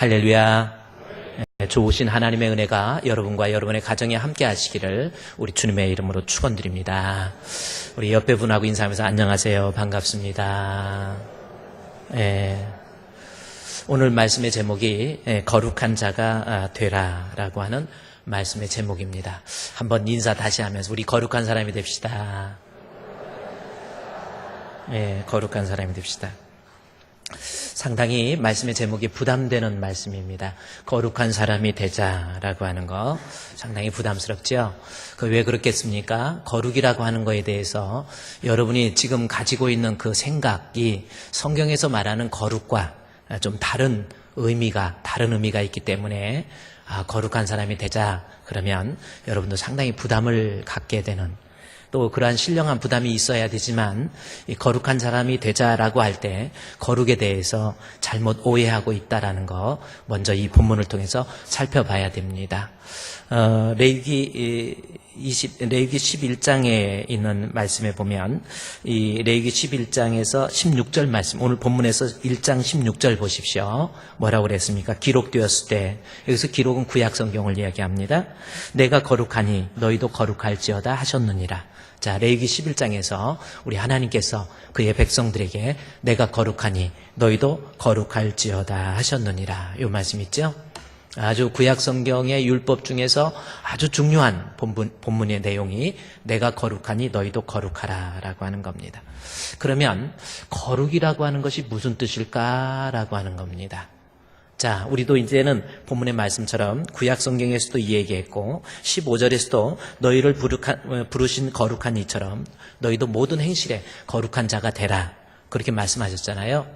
할렐루야. 좋으신 하나님의 은혜가 여러분과 여러분의 가정에 함께 하시기를 우리 주님의 이름으로 축원드립니다. 우리 옆에 분하고 인사하면서 안녕하세요. 반갑습니다. 오늘 말씀의 제목이 거룩한 자가 되라라고 하는 말씀의 제목입니다. 한번 인사 다시 하면서 우리 거룩한 사람이 됩시다. 거룩한 사람이 됩시다. 상당히 말씀의 제목이 부담되는 말씀입니다. 거룩한 사람이 되자라고 하는 거 상당히 부담스럽죠? 왜 그렇겠습니까? 거룩이라고 하는 거에 대해서 여러분이 지금 가지고 있는 그 생각이 성경에서 말하는 거룩과 좀 다른 의미가 있기 때문에 거룩한 사람이 되자 그러면 여러분도 상당히 부담을 갖게 되는, 또 그러한 신령한 부담이 있어야 되지만 이 거룩한 사람이 되자라고 할 때 거룩에 대해서 잘못 오해하고 있다라는 거 먼저 이 본문을 통해서 살펴봐야 됩니다. 레위기 11장에 있는 말씀에 보면 이 레위기 11장에서 16절 말씀, 오늘 본문에서 1장 16절 보십시오. 뭐라고 그랬습니까? 기록되었을 때, 여기서 기록은 구약 성경을 이야기합니다. 내가 거룩하니 너희도 거룩할지어다 하셨느니라. 자, 레위기 11장에서 우리 하나님께서 그의 백성들에게 내가 거룩하니 너희도 거룩할지어다 하셨느니라. 이 말씀 있죠? 아주 구약 성경의 율법 중에서 아주 중요한 본문의 내용이 내가 거룩하니 너희도 거룩하라 라고 하는 겁니다. 그러면 거룩이라고 하는 것이 무슨 뜻일까라고 하는 겁니다. 자, 우리도 이제는 본문의 말씀처럼 구약 성경에서도 이 얘기했고 15절에서도 너희를 부르신 거룩한 이처럼 너희도 모든 행실에 거룩한 자가 되라 그렇게 말씀하셨잖아요.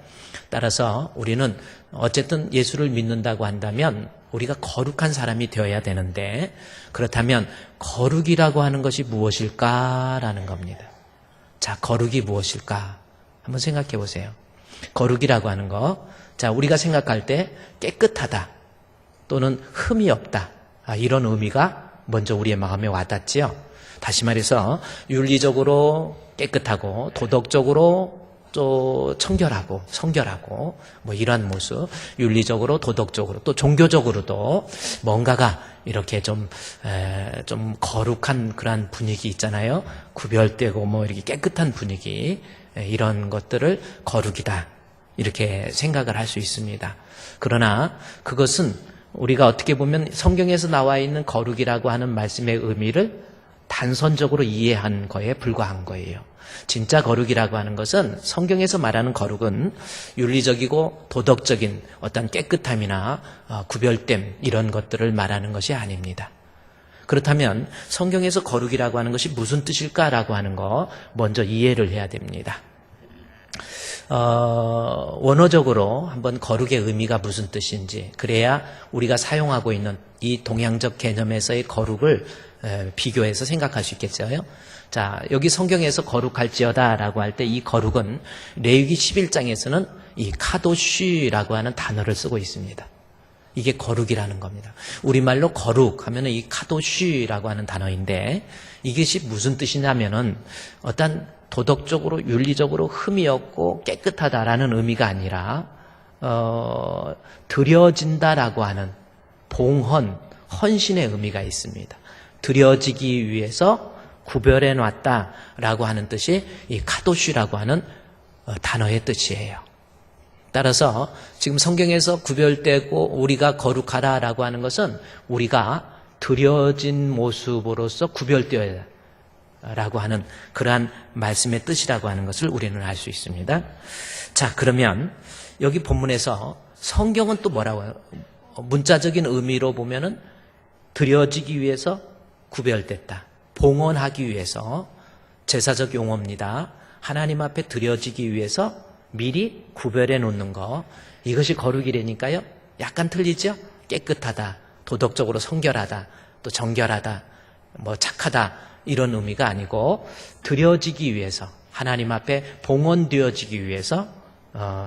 따라서 우리는 어쨌든 예수를 믿는다고 한다면 우리가 거룩한 사람이 되어야 되는데, 그렇다면 거룩이라고 하는 것이 무엇일까라는 겁니다. 자, 거룩이 무엇일까? 한번 생각해 보세요. 거룩이라고 하는 거, 자, 우리가 생각할 때 깨끗하다 또는 흠이 없다, 이런 의미가 먼저 우리의 마음에 와닿지요. 다시 말해서 윤리적으로 깨끗하고 도덕적으로 또 청결하고 성결하고 이러한 모습, 윤리적으로 도덕적으로 또 종교적으로도 뭔가가 이렇게 좀 거룩한 그러한 분위기 있잖아요. 구별되고 이렇게 깨끗한 분위기, 이런 것들을 거룩이다 이렇게 생각을 할 수 있습니다. 그러나 그것은 우리가 어떻게 보면 성경에서 나와 있는 거룩이라고 하는 말씀의 의미를 단선적으로 이해한 거에 불과한 거예요. 진짜 거룩이라고 하는 것은, 성경에서 말하는 거룩은 윤리적이고 도덕적인 어떤 깨끗함이나 구별됨 이런 것들을 말하는 것이 아닙니다. 그렇다면 성경에서 거룩이라고 하는 것이 무슨 뜻일까라고 하는 거 먼저 이해를 해야 됩니다. 원어적으로 한번 거룩의 의미가 무슨 뜻인지, 그래야 우리가 사용하고 있는 이 동양적 개념에서의 거룩을 비교해서 생각할 수 있겠어요. 자, 여기 성경에서 거룩할지어다 라고 할 때 이 거룩은 레위기 11장에서는 이 카도쉬라고 하는 단어를 쓰고 있습니다. 이게 거룩이라는 겁니다. 우리말로 거룩 하면은 이 카도쉬라고 하는 단어인데, 이것이 무슨 뜻이냐면은 어떤 도덕적으로 윤리적으로 흠이 없고 깨끗하다라는 의미가 아니라 드려진다라고 하는 봉헌, 헌신의 의미가 있습니다. 드려지기 위해서 구별해 놨다라고 하는 뜻이 이 카도쉬라고 하는 단어의 뜻이에요. 따라서 지금 성경에서 구별되고 우리가 거룩하라라고 하는 것은 우리가 드려진 모습으로서 구별되어야 라고 하는 그러한 말씀의 뜻이라고 하는 것을 우리는 알 수 있습니다. 자, 그러면 여기 본문에서 성경은 또 뭐라고 해요? 문자적인 의미로 보면은 드려지기 위해서 구별됐다, 봉헌하기 위해서, 제사적 용어입니다. 하나님 앞에 드려지기 위해서 미리 구별해 놓는 거, 이것이 거룩이라니까요. 약간 틀리죠? 깨끗하다, 도덕적으로 성결하다, 또 정결하다, 착하다 이런 의미가 아니고, 드려지기 위해서, 하나님 앞에 봉헌되어지기 위해서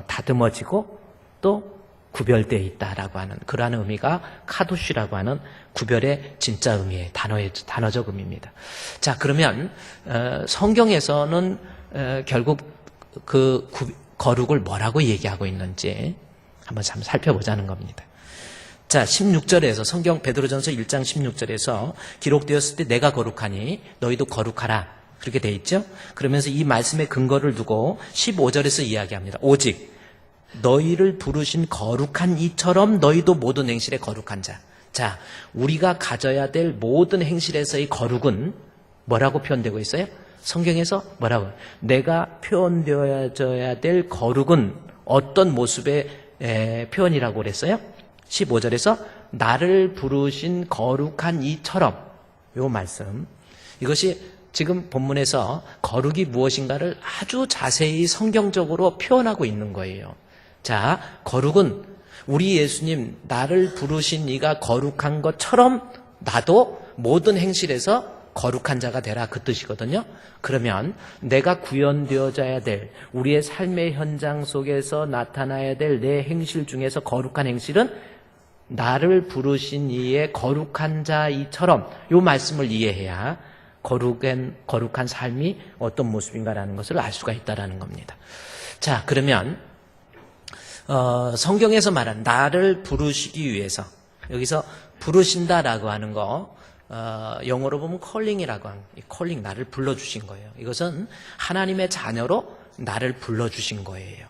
다듬어지고 또 구별되어 있다라고 하는 그러한 의미가 카도쉬라고 하는 구별의 진짜 의미의 단어적 의미입니다. 자, 그러면 성경에서는 결국 그 거룩을 뭐라고 얘기하고 있는지 한번 살펴보자는 겁니다. 자, 16절에서 성경 베드로전서 1장 16절에서 기록되었을 때 내가 거룩하니 너희도 거룩하라. 그렇게 돼 있죠? 그러면서 이 말씀의 근거를 두고 15절에서 이야기합니다. 오직 너희를 부르신 거룩한 이처럼 너희도 모든 행실에 거룩한 자. 자, 우리가 가져야 될 모든 행실에서의 거룩은 뭐라고 표현되고 있어요? 성경에서 뭐라고? 내가 표현되어야 될 거룩은 어떤 모습의 표현이라고 그랬어요? 15절에서 나를 부르신 거룩한 이처럼, 요 말씀. 이것이 지금 본문에서 거룩이 무엇인가를 아주 자세히 성경적으로 표현하고 있는 거예요. 자, 거룩은 우리 예수님 나를 부르신 이가 거룩한 것처럼 나도 모든 행실에서 거룩한 자가 되라, 그 뜻이거든요. 그러면 내가 구현되어져야 될 우리의 삶의 현장 속에서 나타나야 될 내 행실 중에서 거룩한 행실은 나를 부르신 이의 거룩한 자이처럼, 이 말씀을 이해해야 거룩한 삶이 어떤 모습인가라는 것을 알 수가 있다는 겁니다. 자, 그러면 성경에서 말한 나를 부르시기 위해서, 여기서 부르신다라고 하는 거 영어로 보면 calling이라고 하는, calling, 나를 불러주신 거예요. 이것은 하나님의 자녀로 나를 불러주신 거예요.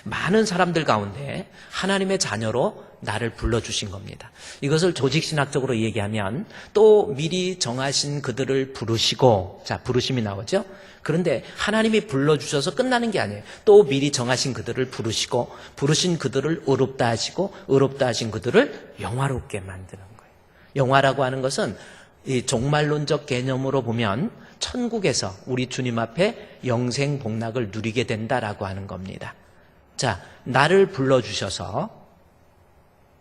많은 사람들 가운데 하나님의 자녀로 나를 불러주신 겁니다. 이것을 조직신학적으로 얘기하면 또 미리 정하신 그들을 부르시고, 자, 부르심이 나오죠? 그런데 하나님이 불러주셔서 끝나는 게 아니에요. 또 미리 정하신 그들을 부르시고, 부르신 그들을 의롭다 하시고, 의롭다 하신 그들을 영화롭게 만드는 거예요. 영화라고 하는 것은 이 종말론적 개념으로 보면 천국에서 우리 주님 앞에 영생 복락을 누리게 된다라고 하는 겁니다. 자, 나를 불러주셔서,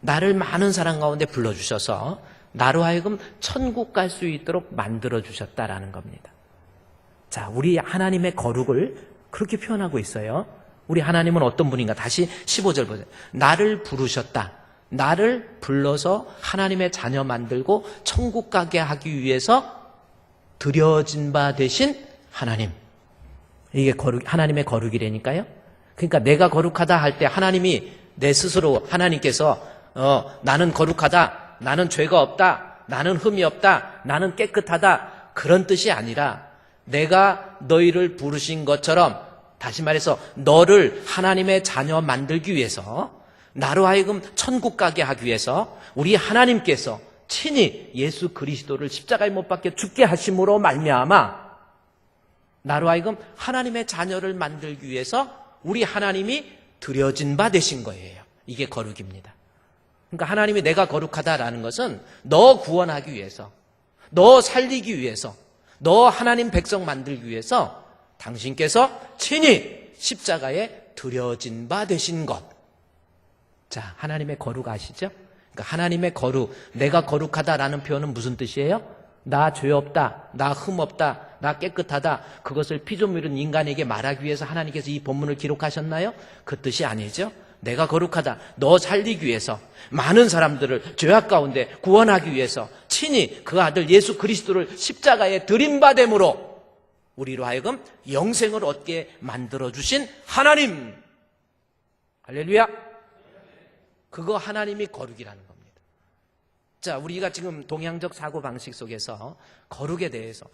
나를 많은 사람 가운데 불러주셔서 나로 하여금 천국 갈 수 있도록 만들어주셨다라는 겁니다. 자, 우리 하나님의 거룩을 그렇게 표현하고 있어요. 우리 하나님은 어떤 분인가? 다시 15절 보세요. 나를 부르셨다. 나를 불러서 하나님의 자녀 만들고 천국 가게 하기 위해서 드려진 바 되신 하나님. 이게 하나님의 거룩이라니까요. 그러니까 내가 거룩하다 할 때 하나님이 내 스스로, 하나님께서 나는 거룩하다, 나는 죄가 없다, 나는 흠이 없다, 나는 깨끗하다, 그런 뜻이 아니라 내가 너희를 부르신 것처럼, 다시 말해서 너를 하나님의 자녀 만들기 위해서, 나로 하여금 천국 가게 하기 위해서 우리 하나님께서 친히 예수 그리스도를 십자가에 못 박혀 죽게 하심으로 말미암아 나로 하여금 하나님의 자녀를 만들기 위해서 우리 하나님이 드려진 바 되신 거예요. 이게 거룩입니다. 그러니까 하나님이 내가 거룩하다라는 것은 너 구원하기 위해서, 너 살리기 위해서, 너 하나님 백성 만들기 위해서 당신께서 친히 십자가에 드려진 바 되신 것. 자, 하나님의 거룩 아시죠? 그러니까 하나님의 거룩, 내가 거룩하다라는 표현은 무슨 뜻이에요? 나 죄 없다, 나 흠 없다, 나 깨끗하다, 그것을 피좀 이룬 인간에게 말하기 위해서 하나님께서 이 본문을 기록하셨나요? 그 뜻이 아니죠. 내가 거룩하다, 너 살리기 위해서, 많은 사람들을 죄악 가운데 구원하기 위해서 친히 그 아들 예수 그리스도를 십자가에 들임받음으로 우리로 하여금 영생을 얻게 만들어주신 하나님. 할렐루야. 그거 하나님이 거룩이라는 겁니다. 자, 우리가 지금 동양적 사고방식 속에서 거룩에 대해서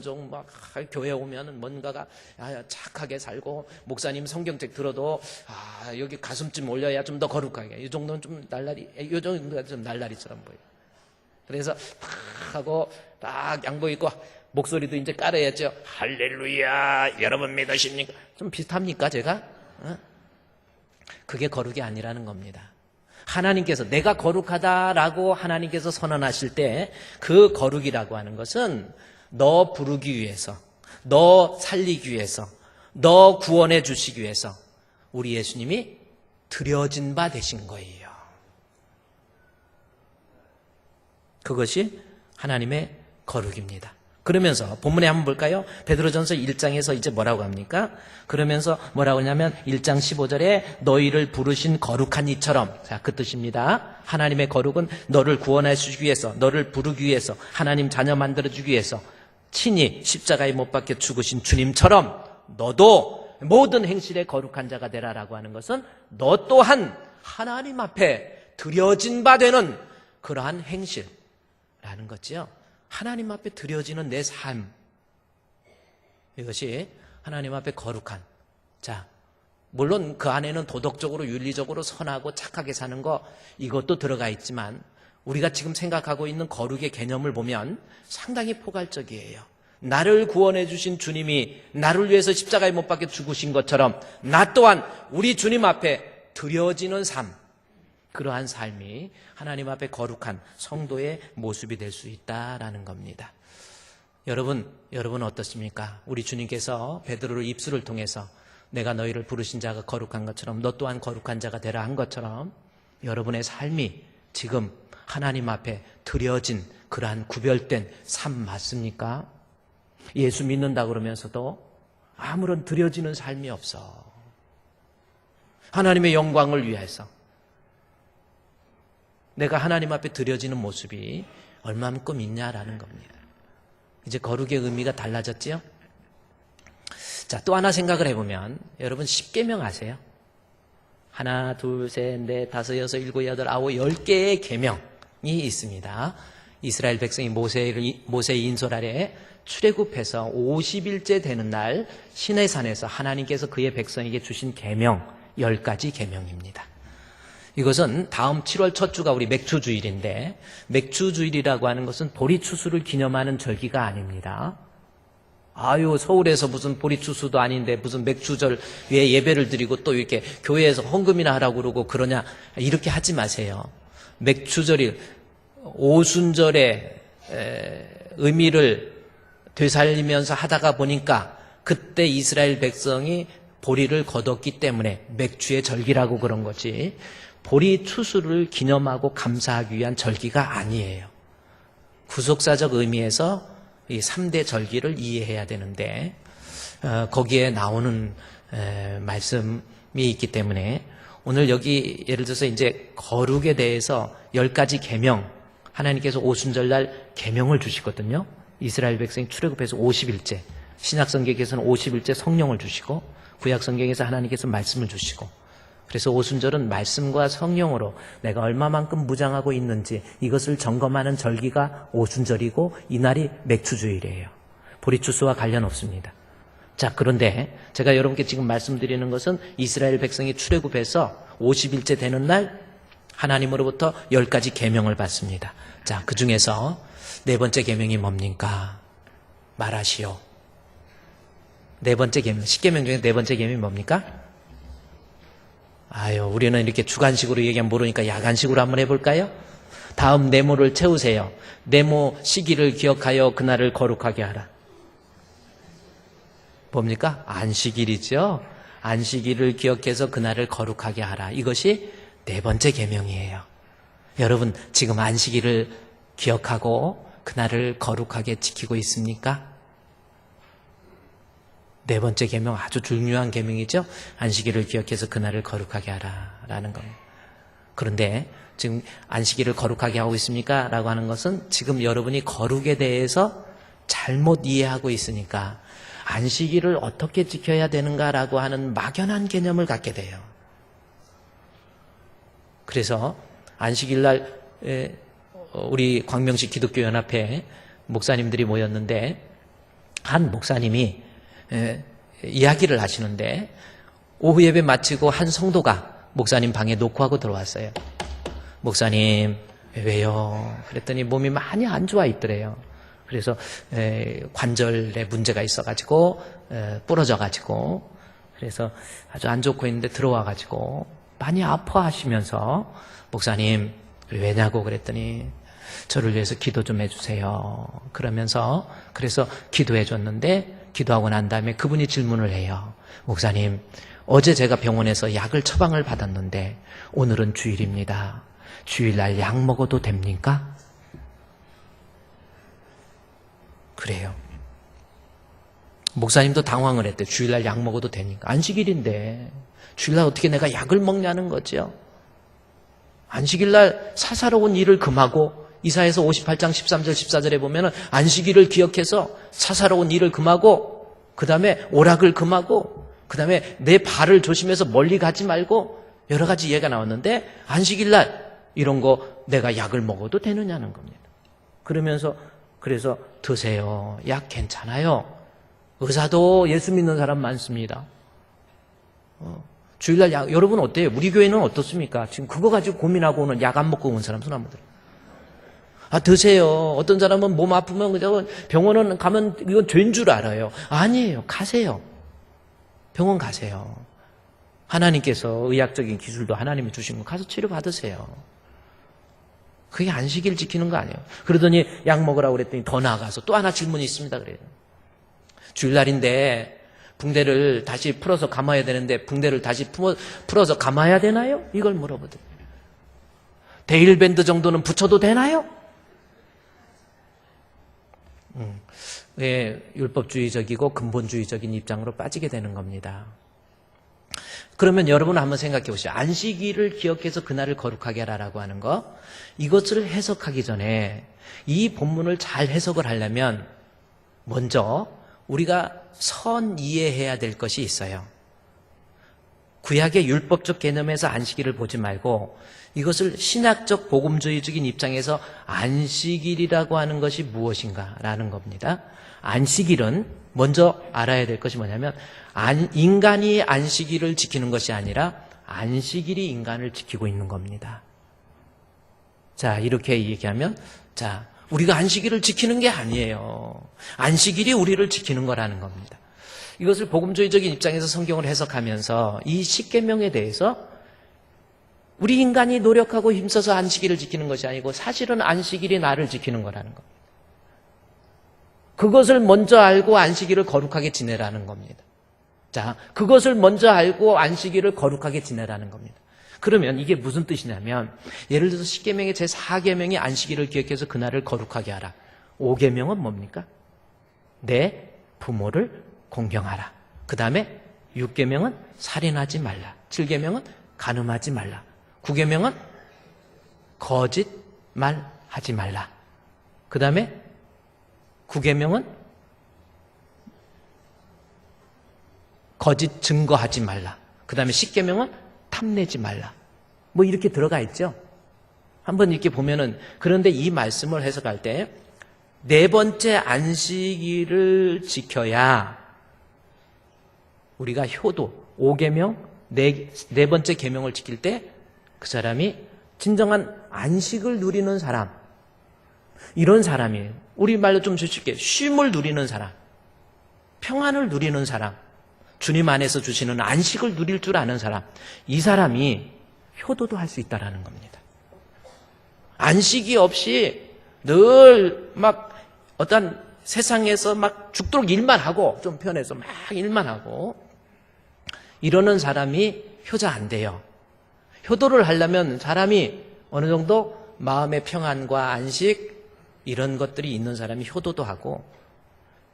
좀 막 교회 오면은 뭔가가 착하게 살고, 목사님 성경책 들어도 여기 가슴쯤 올려야 좀 더 거룩하게, 이 정도는 좀 날라리, 이 정도가 좀 날라리처럼 보여요. 그래서 딱 하고 딱 양복 입고 목소리도 이제 깔아야죠. 할렐루야, 여러분 믿으십니까? 좀 비슷합니까 제가? 그게 거룩이 아니라는 겁니다. 하나님께서 내가 거룩하다라고 하나님께서 선언하실 때 그 거룩이라고 하는 것은 너 부르기 위해서, 너 살리기 위해서, 너 구원해 주시기 위해서 우리 예수님이 드려진 바 되신 거예요. 그것이 하나님의 거룩입니다. 그러면서 본문에 한번 볼까요? 베드로전서 1장에서 이제 뭐라고 합니까? 그러면서 뭐라고 하냐면 1장 15절에 너희를 부르신 거룩한 이처럼, 자, 그 뜻입니다. 하나님의 거룩은 너를 구원하시기 위해서, 너를 부르기 위해서, 하나님 자녀 만들어주기 위해서 친히 십자가에 못 박혀 죽으신 주님처럼 너도 모든 행실에 거룩한 자가 되라라고 하는 것은 너 또한 하나님 앞에 드려진 바 되는 그러한 행실라는 거죠. 하나님 앞에 드려지는 내 삶, 이것이 하나님 앞에 거룩한, 자, 물론 그 안에는 도덕적으로 윤리적으로 선하고 착하게 사는 거, 이것도 들어가 있지만 우리가 지금 생각하고 있는 거룩의 개념을 보면 상당히 포괄적이에요. 나를 구원해 주신 주님이 나를 위해서 십자가에 못 박혀 죽으신 것처럼 나 또한 우리 주님 앞에 드려지는 삶, 그러한 삶이 하나님 앞에 거룩한 성도의 모습이 될 수 있다라는 겁니다. 여러분 어떻습니까? 우리 주님께서 베드로의 입술을 통해서 내가 너희를 부르신 자가 거룩한 것처럼 너 또한 거룩한 자가 되라 한 것처럼 여러분의 삶이 지금 하나님 앞에 드려진 그러한 구별된 삶 맞습니까? 예수 믿는다 그러면서도 아무런 드려지는 삶이 없어. 하나님의 영광을 위해서 내가 하나님 앞에 드려지는 모습이 얼마만큼 있냐라는 겁니다. 이제 거룩의 의미가 달라졌지요? 자, 또 하나 생각을 해보면 여러분 10계명 아세요? 하나, 둘, 셋, 넷, 다섯, 여섯, 일곱, 여덟, 아홉, 10개의 계명이 있습니다. 이스라엘 백성이 모세의 인솔 아래 출애굽해서 50일째 되는 날 시내산에서 하나님께서 그의 백성에게 주신 계명 10가지 계명입니다. 이것은 다음 7월 첫 주가 우리 맥추주일인데, 맥추주일이라고 하는 것은 보리추수를 기념하는 절기가 아닙니다. 서울에서 무슨 보리추수도 아닌데 무슨 맥추절 위에 예배를 드리고 또 이렇게 교회에서 헌금이나 하라고 그러고 그러냐, 이렇게 하지 마세요. 맥추절일, 오순절의 의미를 되살리면서 하다가 보니까 그때 이스라엘 백성이 보리를 거뒀기 때문에 맥추의 절기라고 그런 거지, 보리 추수를 기념하고 감사하기 위한 절기가 아니에요. 구속사적 의미에서 이 3대 절기를 이해해야 되는데 거기에 나오는 말씀이 있기 때문에 오늘 여기 예를 들어서 이제 거룩에 대해서 10가지 계명, 하나님께서 오순절날 계명을 주시거든요. 이스라엘 백성이 출애굽해서 50일째, 신약성경에서는 50일째 성령을 주시고 구약성경에서 하나님께서 말씀을 주시고, 그래서 오순절은 말씀과 성령으로 내가 얼마만큼 무장하고 있는지 이것을 점검하는 절기가 오순절이고 이날이 맥추주일이에요. 보리추수와 관련 없습니다. 자, 그런데 제가 여러분께 지금 말씀드리는 것은 이스라엘 백성이 출애굽해서 50일째 되는 날 하나님으로부터 10가지 계명을 받습니다. 자, 그 중에서 네 번째 계명이 뭡니까? 말하시오. 네 번째 계명, 10계명 중에 네 번째 계명이 뭡니까? 우리는 이렇게 주간식으로 얘기하면 모르니까 야간식으로 한번 해볼까요? 다음 네모를 채우세요. 네모 시기를 기억하여 그날을 거룩하게 하라. 뭡니까? 안식일이죠. 안식일을 기억해서 그날을 거룩하게 하라. 이것이 네 번째 계명이에요. 여러분 지금 안식일을 기억하고 그날을 거룩하게 지키고 있습니까? 네 번째 계명, 아주 중요한 계명이죠. 안식일을 기억해서 그날을 거룩하게 하라라는 겁니다. 그런데 지금 안식일을 거룩하게 하고 있습니까? 라고 하는 것은 지금 여러분이 거룩에 대해서 잘못 이해하고 있으니까 안식일을 어떻게 지켜야 되는가라고 하는 막연한 개념을 갖게 돼요. 그래서 안식일날 우리 광명시 기독교연합회 목사님들이 모였는데 한 목사님이 이야기를 하시는데 오후 예배 마치고 한 성도가 목사님 방에 노크하고 들어왔어요. 목사님 왜요? 그랬더니 몸이 많이 안 좋아 있더래요. 그래서 관절에 문제가 있어가지고 부러져가지고 그래서 아주 안 좋고 있는데 들어와가지고 많이 아파하시면서 목사님 왜냐고 그랬더니 저를 위해서 기도 좀 해주세요. 그러면서 그래서 기도해 줬는데 기도하고 난 다음에 그분이 질문을 해요. 목사님, 어제 제가 병원에서 약을 처방을 받았는데 오늘은 주일입니다. 주일날 약 먹어도 됩니까? 그래요. 목사님도 당황을 했대요. 주일날 약 먹어도 되니까. 안식일인데 주일날 어떻게 내가 약을 먹냐는 거죠. 안식일날 사사로운 일을 금하고 이사야서 58장 13절 14절에 보면 안식일을 기억해서 사사로운 일을 금하고 그 다음에 오락을 금하고 그 다음에 내 발을 조심해서 멀리 가지 말고 여러 가지 예가 나왔는데 안식일날 이런 거 내가 약을 먹어도 되느냐는 겁니다. 그래서 드세요. 약 괜찮아요. 의사도 예수 믿는 사람 많습니다. 주일날 약, 여러분 어때요? 우리 교회는 어떻습니까? 지금 그거 가지고 고민하고 오는 약 안 먹고 온 사람 손 한번 들어요. 드세요. 어떤 사람은 몸 아프면 그냥 병원은 가면 이건 죄인 줄 알아요. 아니에요. 가세요. 병원 가세요. 하나님께서 의학적인 기술도 하나님이 주신 거 가서 치료 받으세요. 그게 안식일 지키는 거 아니에요. 그러더니 약 먹으라고 그랬더니 더 나아가서 또 하나 질문이 있습니다. 그래요. 주일날인데 붕대를 다시 풀어서 감아야 되는데 붕대를 다시 풀어서 감아야 되나요? 이걸 물어보더니 데일밴드 정도는 붙여도 되나요? 왜 율법주의적이고 근본주의적인 입장으로 빠지게 되는 겁니다. 그러면 여러분 한번 생각해 보시죠. 안식일을 기억해서 그날을 거룩하게 하라라고 하는 거, 이것을 해석하기 전에 이 본문을 잘 해석을 하려면 먼저 우리가 선 이해해야 될 것이 있어요. 구약의 율법적 개념에서 안식일을 보지 말고 이것을 신학적 복음주의적인 입장에서 안식일이라고 하는 것이 무엇인가라는 겁니다. 안식일은 먼저 알아야 될 것이 뭐냐면 인간이 안식일을 지키는 것이 아니라 안식일이 인간을 지키고 있는 겁니다. 자, 이렇게 얘기하면 우리가 안식일을 지키는 게 아니에요. 안식일이 우리를 지키는 거라는 겁니다. 이것을 복음주의적인 입장에서 성경을 해석하면서 이 십계명에 대해서 우리 인간이 노력하고 힘써서 안식일을 지키는 것이 아니고 사실은 안식일이 나를 지키는 거라는 겁니다. 그것을 먼저 알고 안식일을 거룩하게 지내라는 겁니다. 자, 그것을 먼저 알고 안식일을 거룩하게 지내라는 겁니다. 그러면 이게 무슨 뜻이냐면 예를 들어서 십계명의 제4계명이 안식일을 기억해서 그날을 거룩하게 하라. 5계명은 뭡니까? 내 부모를 공경하라. 그 다음에 6계명은 살인하지 말라. 7계명은 간음하지 말라. 9계명은 거짓말하지 말라. 그 다음에 9계명은 거짓 증거하지 말라. 그 다음에 10계명은 탐내지 말라. 뭐 이렇게 들어가 있죠. 한번 이렇게 보면은, 그런데 이 말씀을 해석할 때 네 번째 안식일을 지켜야 우리가 효도, 5계명, 네 번째 계명을 지킬 때 그 사람이 진정한 안식을 누리는 사람, 이런 사람이에요. 우리말로 좀 쉽게 쉼을 누리는 사람, 평안을 누리는 사람, 주님 안에서 주시는 안식을 누릴 줄 아는 사람, 이 사람이 효도도 할 수 있다는 겁니다. 안식이 없이 늘 막 어떤 세상에서 막 죽도록 일만 하고, 좀 편해서 막 일만 하고 이러는 사람이 효자 안 돼요. 효도를 하려면 사람이 어느 정도 마음의 평안과 안식, 이런 것들이 있는 사람이 효도도 하고,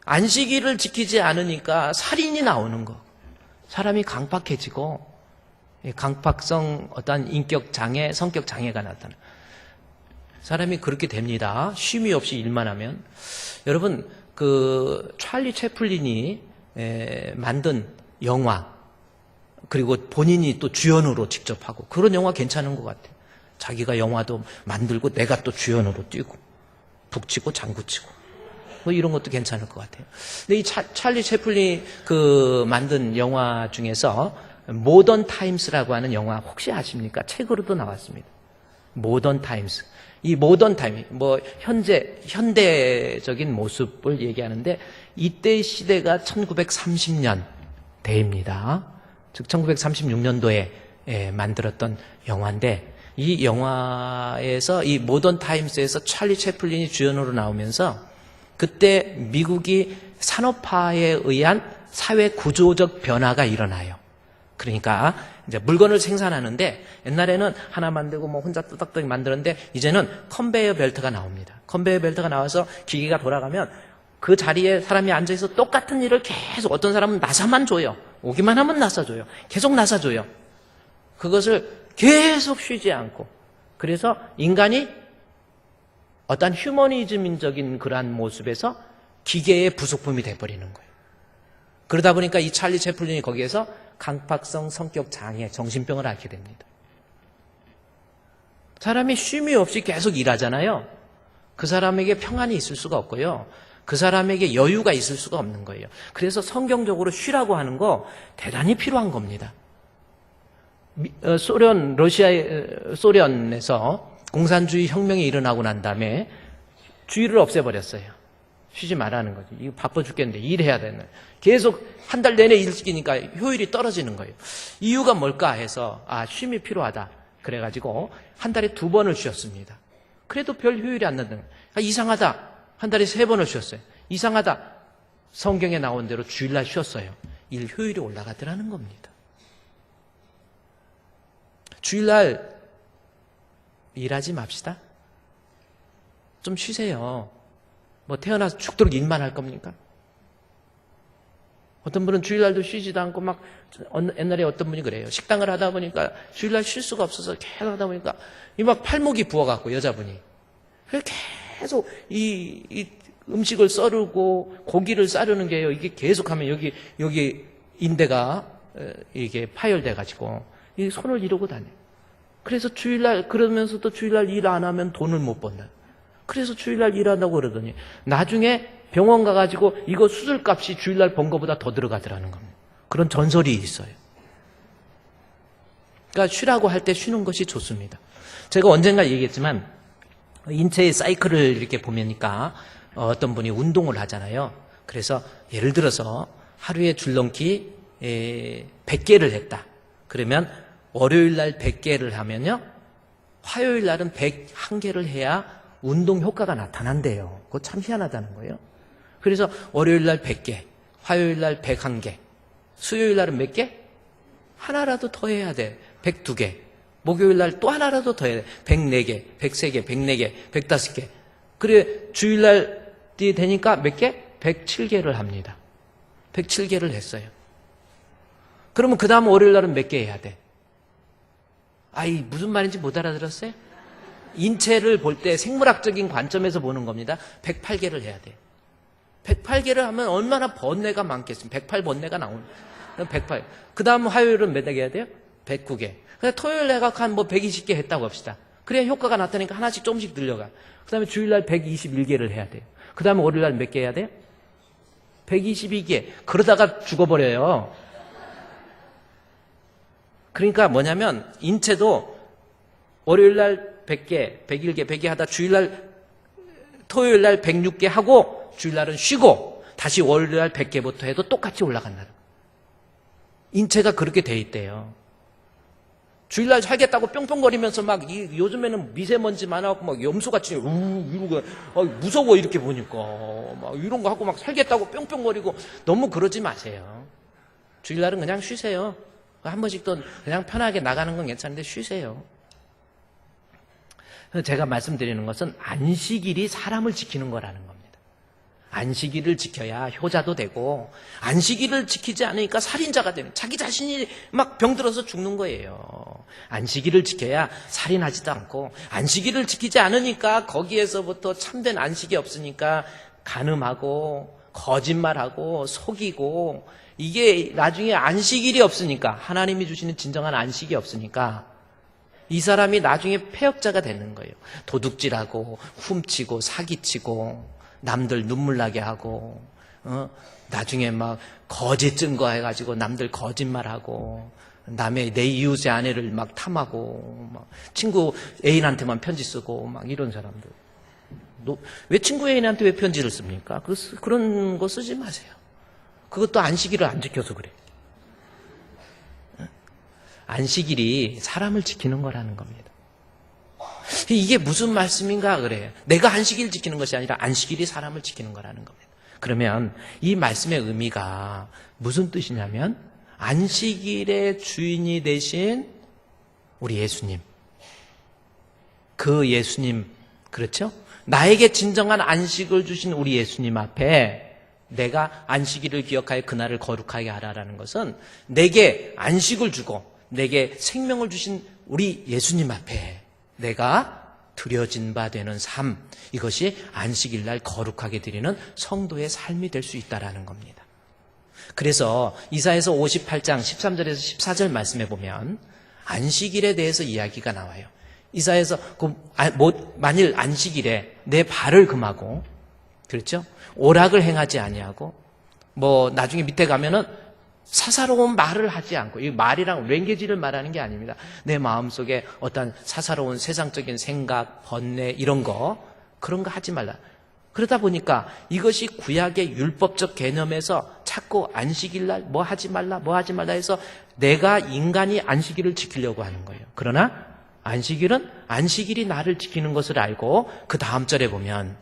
안식일을 지키지 않으니까 살인이 나오는 거, 사람이 강팍해지고 강팍성 어떤 인격 장애, 성격 장애가 나타나. 사람이 그렇게 됩니다. 쉼이 없이 일만 하면. 여러분, 그 찰리 채플린이 만든 영화, 그리고 본인이 또 주연으로 직접 하고, 그런 영화 괜찮은 것 같아요. 자기가 영화도 만들고 내가 또 주연으로 뛰고 북치고 장구치고 뭐 이런 것도 괜찮을 것 같아요. 근데 이 찰리 채플린이 그 만든 영화 중에서 모던 타임스라고 하는 영화 혹시 아십니까? 책으로도 나왔습니다. 모던 타임스. 이 모던 타임, 뭐 현대적인 모습을 얘기하는데, 이때 시대가 1930년대입니다. 즉 1936년도에 만들었던 영화인데, 이 영화에서, 이 모던 타임스에서 찰리 채플린이 주연으로 나오면서 그때 미국이 산업화에 의한 사회 구조적 변화가 일어나요. 그러니까 이제 물건을 생산하는데, 옛날에는 하나 만들고 뭐 혼자 뚜닥뚜닥 만드는데 이제는 컨베이어 벨트가 나옵니다. 컨베이어 벨트가 나와서 기계가 돌아가면 그 자리에 사람이 앉아있어 똑같은 일을 계속, 어떤 사람은 나사만 줘요. 오기만 하면 나사줘요. 계속 나사줘요. 그것을 계속 쉬지 않고. 그래서 인간이 어떤 휴머니즘적인 그러한 모습에서 기계의 부속품이 돼버리는 거예요. 그러다 보니까 이 찰리 채플린이 거기에서 강팍성 성격 장애, 정신병을 앓게 됩니다. 사람이 쉼이 없이 계속 일하잖아요. 그 사람에게 평안이 있을 수가 없고요. 그 사람에게 여유가 있을 수가 없는 거예요. 그래서 성경적으로 쉬라고 하는 거 대단히 필요한 겁니다. 소련에서 공산주의 혁명이 일어나고 난 다음에 주의를 없애버렸어요. 쉬지 말라는 거지. 이거 바빠 죽겠는데 일해야 되는. 계속 한 달 내내 일 시키니까 효율이 떨어지는 거예요. 이유가 뭘까 해서 쉼이 필요하다. 그래가지고 한 달에 2번을 쉬었습니다. 그래도 별 효율이 안 나는 거예요. 이상하다. 한 달에 3번을 쉬었어요. 이상하다. 성경에 나온 대로 주일날 쉬었어요. 일 효율이 올라가더라는 겁니다. 주일날 일하지 맙시다. 좀 쉬세요. 뭐 태어나서 죽도록 일만 할 겁니까? 어떤 분은 주일날도 쉬지도 않고 막 옛날에 어떤 분이 그래요. 식당을 하다 보니까 주일날 쉴 수가 없어서 계속 하다 보니까 이 막 팔목이 부어갖고 여자분이 계속 이 음식을 썰고 고기를 자르는 게요. 이게 계속하면 여기 인대가 이게 파열돼 가지고 이 손을 이러고 다녀요. 그래서 주일날 그러면서도 주일날 일 안 하면 돈을 못 번다. 그래서 주일날 일한다고 그러더니 나중에 병원 가가지고 이거 수술값이 주일날 번 거보다 더 들어가더라는 겁니다. 그런 전설이 있어요. 그러니까 쉬라고 할 때 쉬는 것이 좋습니다. 제가 언젠가 얘기했지만 인체의 사이클을 이렇게 보면니까 어떤 분이 운동을 하잖아요. 그래서 예를 들어서 하루에 줄넘기 100개를 했다. 그러면 월요일날 100개를 하면요. 화요일날은 101개를 해야 운동 효과가 나타난대요. 그거 참 희한하다는 거예요. 그래서 월요일날 100개, 화요일날 101개, 수요일날은 몇 개? 하나라도 더 해야 돼. 102개. 목요일날 또 하나라도 더 해야 돼. 104개, 103개, 104개, 105개. 그래 주일날이 되니까 몇 개? 107개를 합니다. 107개를 했어요. 그러면 그 다음 월요일날은 몇 개 해야 돼? 무슨 말인지 못 알아들었어요? 인체를 볼 때 생물학적인 관점에서 보는 겁니다. 108개를 해야 돼요. 108개를 하면 얼마나 번뇌가 많겠습니까? 108번뇌가 나오는. 108. 그 다음 화요일은 몇 개 해야 돼요? 109개. 그래서 토요일 내가 한 120개 했다고 합시다. 그래야 효과가 나타나니까 하나씩 조금씩 늘려가. 그 다음에 주일날 121개를 해야 돼요. 그 다음에 월요일날 몇 개 해야 돼요? 122개. 그러다가 죽어버려요. 그러니까 뭐냐면 인체도 월요일날 100개, 101개, 100개 하다 주일날 토요일날 106개 하고 주일날은 쉬고 다시 월요일날 100개부터 해도 똑같이 올라간다. 인체가 그렇게 돼 있대요. 주일날 살겠다고 뿅뿅거리면서 막 요즘에는 미세먼지 많아갖고 막 염소같이 이러고 무서워 이렇게 보니까 막 이런 거 하고 막 살겠다고 뿅뿅거리고 너무 그러지 마세요. 주일날은 그냥 쉬세요. 한 번씩 또 그냥 편하게 나가는 건 괜찮은데 쉬세요. 제가 말씀드리는 것은 안식일이 사람을 지키는 거라는 겁니다. 안식일을 지켜야 효자도 되고 안식일을 지키지 않으니까 살인자가 되는 자기 자신이 막 병들어서 죽는 거예요. 안식일을 지켜야 살인하지도 않고 안식일을 지키지 않으니까 거기에서부터 참된 안식이 없으니까 간음하고 거짓말하고 속이고 이게 나중에 안식일이 없으니까 하나님이 주시는 진정한 안식이 없으니까 이 사람이 나중에 폐역자가 되는 거예요. 도둑질하고 훔치고 사기치고 남들 눈물 나게 하고 나중에 막 거짓 증거해가지고 남들 거짓말하고 남의 내 이웃의 아내를 막 탐하고 막 친구 애인한테만 편지 쓰고 막 이런 사람들. 왜 친구 애인한테 왜 편지를 씁니까? 그런 거 쓰지 마세요. 그것도 안식일을 안 지켜서 그래. 안식일이 사람을 지키는 거라는 겁니다. 이게 무슨 말씀인가 그래요. 내가 안식일 지키는 것이 아니라 안식일이 사람을 지키는 거라는 겁니다. 그러면 이 말씀의 의미가 무슨 뜻이냐면 안식일의 주인이 되신 우리 예수님. 그 예수님, 그렇죠? 나에게 진정한 안식을 주신 우리 예수님 앞에 내가 안식일을 기억하여 그날을 거룩하게 하라라는 것은 내게 안식을 주고 내게 생명을 주신 우리 예수님 앞에 내가 드려진 바 되는 삶, 이것이 안식일날 거룩하게 드리는 성도의 삶이 될 수 있다는 겁니다. 그래서 이사야서 58장 13절에서 14절 말씀해 보면 안식일에 대해서 이야기가 나와요. 이사야서 만일 안식일에 내 발을 금하고, 그렇죠? 오락을 행하지 아니하고, 나중에 밑에 가면은 사사로운 말을 하지 않고, 이 말이랑 랭귀지를 말하는 게 아닙니다. 내 마음속에 어떤 사사로운 세상적인 생각, 번뇌 이런 거, 그런 거 하지 말라. 그러다 보니까 이것이 구약의 율법적 개념에서 자꾸 안식일날 뭐 하지 말라 해서 내가 인간이 안식일을 지키려고 하는 거예요. 그러나 안식일은 안식일이 나를 지키는 것을 알고 그 다음 절에 보면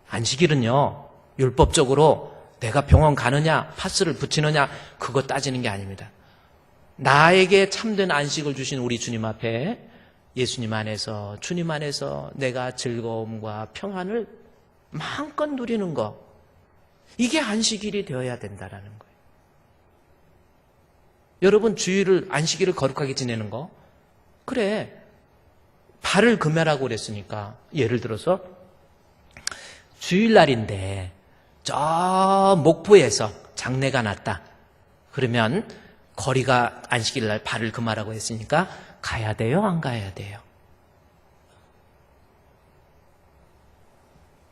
안식일은요, 율법적으로 내가 병원 가느냐 파스를 붙이느냐 그거 따지는 게 아닙니다. 나에게 참된 안식을 주신 우리 주님 앞에 예수님 안에서 주님 안에서 내가 즐거움과 평안을 마음껏 누리는 거, 이게 안식일이 되어야 된다라는 거예요. 여러분 주일을 안식일을 거룩하게 지내는 거, 그래 발을 금해라고 그랬으니까 예를 들어서 주일날인데 저 목포에서 장례가 났다. 그러면 거리가 안식일날 발을 금하라고 했으니까 가야 돼요? 안 가야 돼요?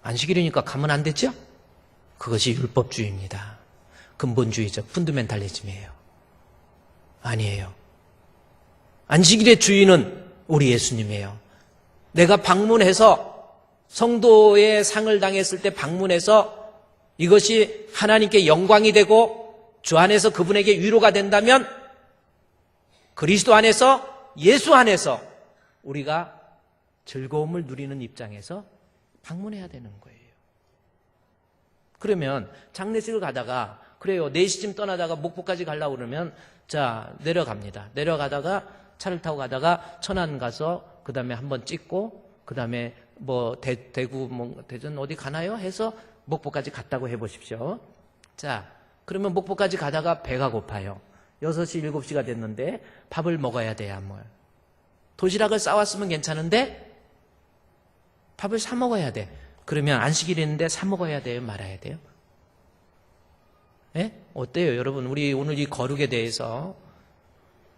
안식일이니까 가면 안 되죠? 그것이 율법주의입니다. 근본주의적 펀더멘탈리즘이에요. 아니에요. 안식일의 주인은 우리 예수님이에요. 내가 방문해서 성도의 상을 당했을 때 방문해서 이것이 하나님께 영광이 되고 주 안에서 그분에게 위로가 된다면 그리스도 안에서 예수 안에서 우리가 즐거움을 누리는 입장에서 방문해야 되는 거예요. 그러면 장례식을 가다가 그래요 4시쯤 떠나다가 목포까지 가려고 그러면 자 내려갑니다. 내려가다가 차를 타고 가다가 천안 가서 그 다음에 한번 찍고 그 다음에 대구 대전 어디 가나요? 해서 목포까지 갔다고 해보십시오. 자 그러면 목포까지 가다가 배가 고파요. 6시 7시가 됐는데 밥을 먹어야 돼야 뭐예요. 도시락을 싸왔으면 괜찮은데 밥을 사 먹어야 돼. 그러면 안식일인데 사 먹어야 돼요? 말아야 돼요? 예? 어때요 여러분? 우리 오늘 이 거룩에 대해서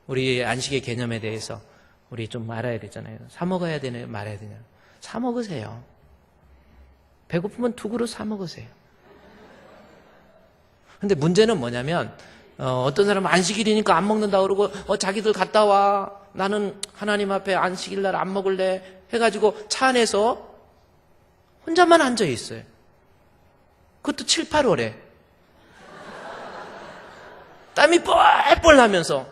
우리 안식의 개념에 대해서 우리 좀 알아야 되잖아요. 사 먹어야 되나요? 말아야 되나요? 사 먹으세요. 배고프면 2그릇 사 먹으세요. 근데 문제는 뭐냐면 어떤 사람은 안식일이니까 안 먹는다 그러고 자기들 갔다 와. 나는 하나님 앞에 안식일날 안 먹을래 해가지고 차 안에서 혼자만 앉아 있어요. 그것도 7, 8월에 땀이 뻘뻘 나면서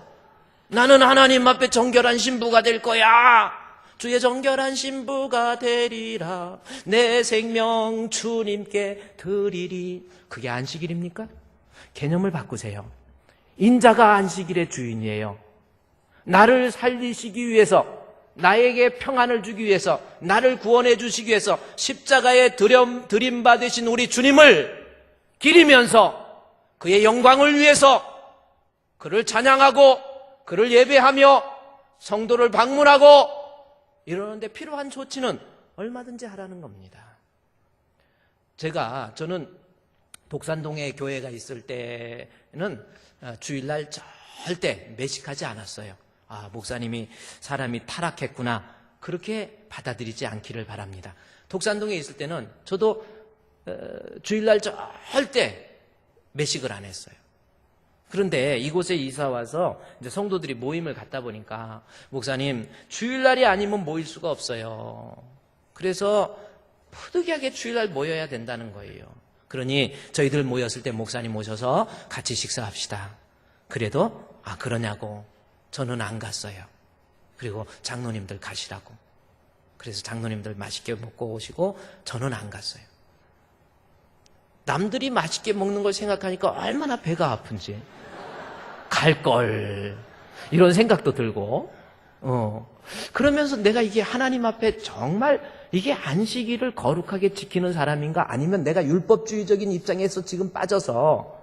나는 하나님 앞에 정결한 신부가 될 거야. 주의 정결한 신부가 되리라. 내 생명 주님께 드리리. 그게 안식일입니까? 개념을 바꾸세요. 인자가 안식일의 주인이에요. 나를 살리시기 위해서, 나에게 평안을 주기 위해서, 나를 구원해 주시기 위해서 십자가에 들임받으신 우리 주님을 기리면서 그의 영광을 위해서 그를 찬양하고 그를 예배하며 성도를 방문하고 이러는데 필요한 조치는 얼마든지 하라는 겁니다. 저는 독산동에 교회가 있을 때는 주일날 절대 매식하지 않았어요. 아, 목사님이 사람이 타락했구나. 그렇게 받아들이지 않기를 바랍니다. 독산동에 있을 때는 저도 주일날 절대 매식을 안 했어요. 그런데 이곳에 이사 와서 이제 성도들이 모임을 갖다 보니까 목사님 주일날이 아니면 모일 수가 없어요. 그래서 부득이하게 주일날 모여야 된다는 거예요. 그러니 저희들 모였을 때 목사님 모셔서 같이 식사합시다. 그래도 그러냐고 저는 안 갔어요. 그리고 장로님들 가시라고. 그래서 장로님들 맛있게 먹고 오시고 저는 안 갔어요. 남들이 맛있게 먹는 걸 생각하니까 얼마나 배가 아픈지. 갈걸 이런 생각도 들고 그러면서 내가 이게 하나님 앞에 정말 이게 안식일을 거룩하게 지키는 사람인가 아니면 내가 율법주의적인 입장에서 지금 빠져서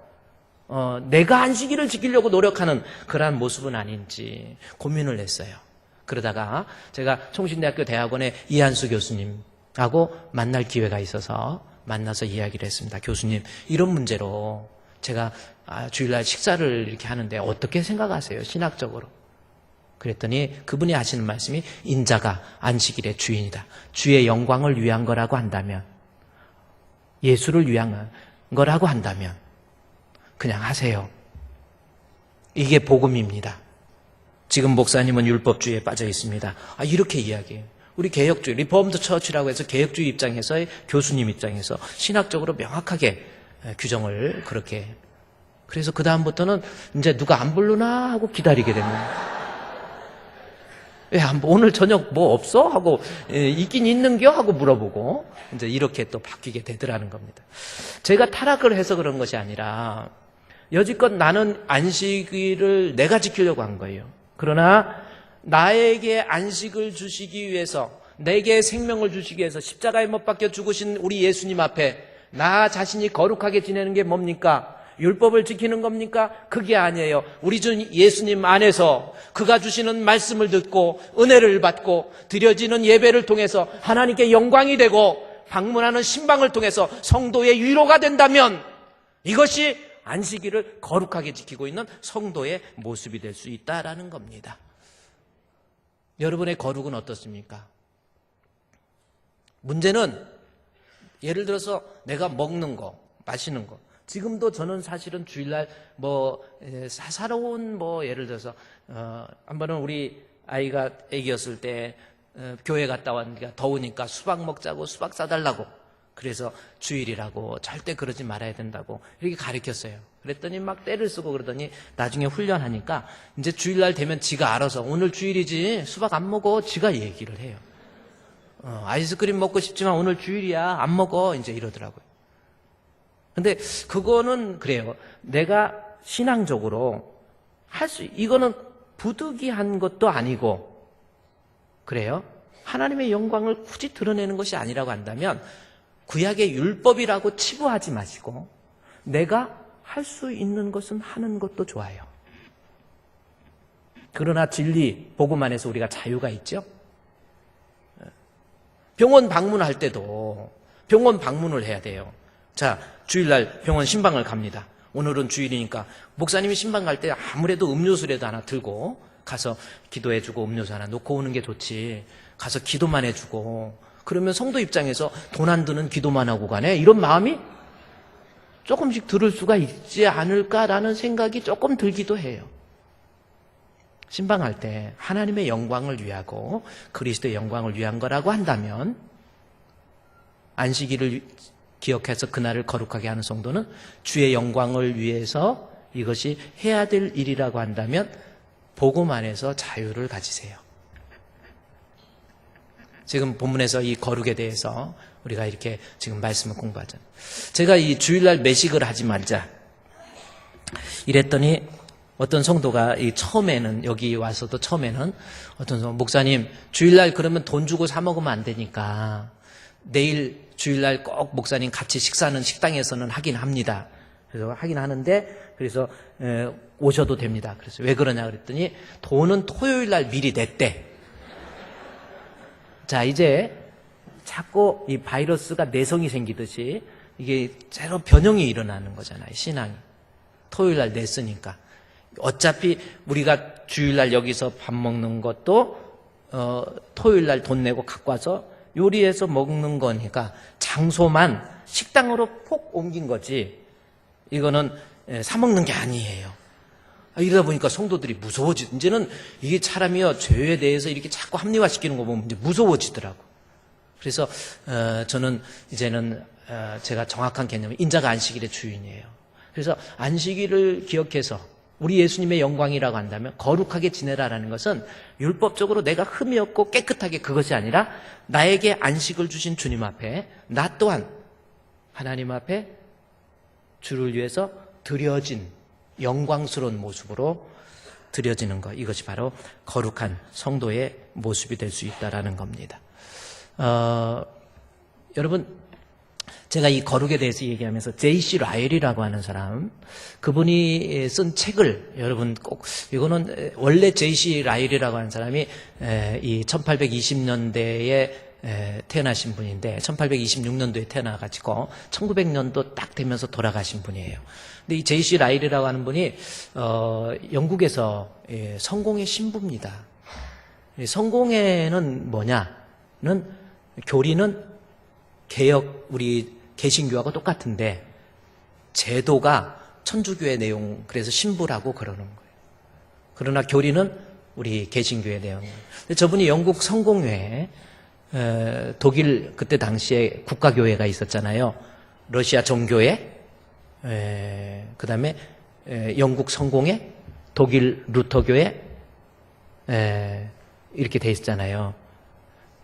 내가 안식일을 지키려고 노력하는 그러한 모습은 아닌지 고민을 했어요. 그러다가 제가 총신대학교 대학원의 이한수 교수님하고 만날 기회가 있어서 만나서 이야기를 했습니다. 교수님 이런 문제로 제가 주일날 식사를 이렇게 하는데 어떻게 생각하세요? 신학적으로. 그랬더니 그분이 하시는 말씀이 인자가 안식일의 주인이다. 주의 영광을 위한 거라고 한다면, 예수를 위한 거라고 한다면 그냥 하세요. 이게 복음입니다. 지금 목사님은 율법주의에 빠져 있습니다. 이렇게 이야기해요. 우리 개혁주의, 리포엄드 처치라고 해서 개혁주의 입장에서의 교수님 입장에서 신학적으로 명확하게 규정을 그렇게. 그래서 그 다음부터는 이제 누가 안 부르나 하고 기다리게 됩니다. 왜 오늘 저녁 뭐 없어? 하고 있긴 있는겨? 하고 물어보고 이제 이렇게 또 바뀌게 되더라는 겁니다. 제가 타락을 해서 그런 것이 아니라 여지껏 나는 안식일을 내가 지키려고 한 거예요. 그러나 나에게 안식을 주시기 위해서, 내게 생명을 주시기 위해서 십자가에 못 박혀 죽으신 우리 예수님 앞에 나 자신이 거룩하게 지내는 게 뭡니까? 율법을 지키는 겁니까? 그게 아니에요. 우리 주 예수님 안에서 그가 주시는 말씀을 듣고 은혜를 받고 드려지는 예배를 통해서 하나님께 영광이 되고 방문하는 신방을 통해서 성도의 위로가 된다면 이것이 안식일을 거룩하게 지키고 있는 성도의 모습이 될 수 있다라는 겁니다. 여러분의 거룩은 어떻습니까? 문제는 예를 들어서 내가 먹는 거, 마시는 거. 지금도 저는 사실은 주일날 사사로운 예를 들어서 한 번은 우리 아이가 애기였을 때 교회 갔다 왔으니까 더우니까 수박 먹자고 수박 싸달라고, 그래서 주일이라고 절대 그러지 말아야 된다고 이렇게 가르쳤어요. 그랬더니 막 때를 쓰고 그러더니 나중에 훈련하니까 이제 주일날 되면 지가 알아서 오늘 주일이지 수박 안 먹어, 지가 얘기를 해요. 아이스크림 먹고 싶지만 오늘 주일이야 안 먹어, 이제 이러더라고요. 근데 그거는 그래요. 내가 신앙적으로 이거는 부득이한 것도 아니고, 그래요. 하나님의 영광을 굳이 드러내는 것이 아니라고 한다면 구약의 율법이라고 치부하지 마시고 내가 할 수 있는 것은 하는 것도 좋아요. 그러나 진리, 복음 안에서 우리가 자유가 있죠. 병원 방문할 때도 병원 방문을 해야 돼요. 자, 주일날 병원 신방을 갑니다. 오늘은 주일이니까 목사님이 신방 갈 때 아무래도 음료수라도 하나 들고 가서 기도해주고 음료수 하나 놓고 오는 게 좋지, 가서 기도만 해주고 그러면 성도 입장에서 돈 안 드는 기도만 하고 가네, 이런 마음이 조금씩 들을 수가 있지 않을까라는 생각이 조금 들기도 해요. 신방할 때 하나님의 영광을 위하고 그리스도의 영광을 위한 거라고 한다면, 안식일을 기억해서 그날을 거룩하게 하는 성도는 주의 영광을 위해서 이것이 해야 될 일이라고 한다면 복음 안에서 자유를 가지세요. 지금 본문에서 이 거룩에 대해서 우리가 이렇게 지금 말씀을 공부하잖아요. 제가 이 주일날 매식을 하지 말자 이랬더니 어떤 성도가 처음에는, 여기 와서도 처음에는 어떤 목사님 주일날 그러면 돈 주고 사 먹으면 안 되니까 내일 주일날 꼭 목사님 같이 식사는 식당에서는 하긴 합니다. 그래서 하긴 하는데, 그래서 오셔도 됩니다. 그래서 왜 그러냐 그랬더니 돈은 토요일날 미리 냈대. 자, 이제 자꾸 이 바이러스가 내성이 생기듯이 이게 새로 변형이 일어나는 거잖아요. 신앙이. 토요일날 냈으니까. 어차피 우리가 주일날 여기서 밥 먹는 것도 토요일날 돈 내고 갖고 와서 요리해서 먹는 거니까 장소만 식당으로 폭 옮긴 거지 이거는 사 먹는 게 아니에요. 이러다 보니까 성도들이 이제는 이게 사람이요 죄에 대해서 이렇게 자꾸 합리화시키는 거 보면 이제 무서워지더라고. 그래서 저는 이제는 제가 정확한 개념은 인자가 안식일의 주인이에요. 그래서 안식일을 기억해서 우리 예수님의 영광이라고 한다면 거룩하게 지내라라는 것은 율법적으로 내가 흠이 없고 깨끗하게, 그것이 아니라 나에게 안식을 주신 주님 앞에 나 또한 하나님 앞에 주를 위해서 드려진 영광스러운 모습으로 드려지는 것, 이것이 바로 거룩한 성도의 모습이 될 수 있다라는 겁니다. 여러분, 제가 이 거룩에 대해서 얘기하면서 J.C. 라일이라고 하는 사람, 그분이 쓴 책을 여러분 꼭, 이거는 원래 J.C. 라일이라고 하는 사람이 이 1820년대에 태어나신 분인데 1826년도에 태어나가지고 1900년도 딱 되면서 돌아가신 분이에요. 근데 이 J.C. 라일이라고 하는 분이 영국에서 성공의 신부입니다. 성공회는 뭐냐는 교리는 개혁 우리 개신교하고 똑같은데 제도가 천주교의 내용 그래서 신부라고 그러는 거예요. 그러나 교리는 우리 개신교의 내용. 근데 저분이 영국 성공회에 독일 그때 당시에 국가교회가 있었잖아요. 러시아 정교회, 그 다음에 영국 성공회, 독일 루터교회, 이렇게 돼 있었잖아요.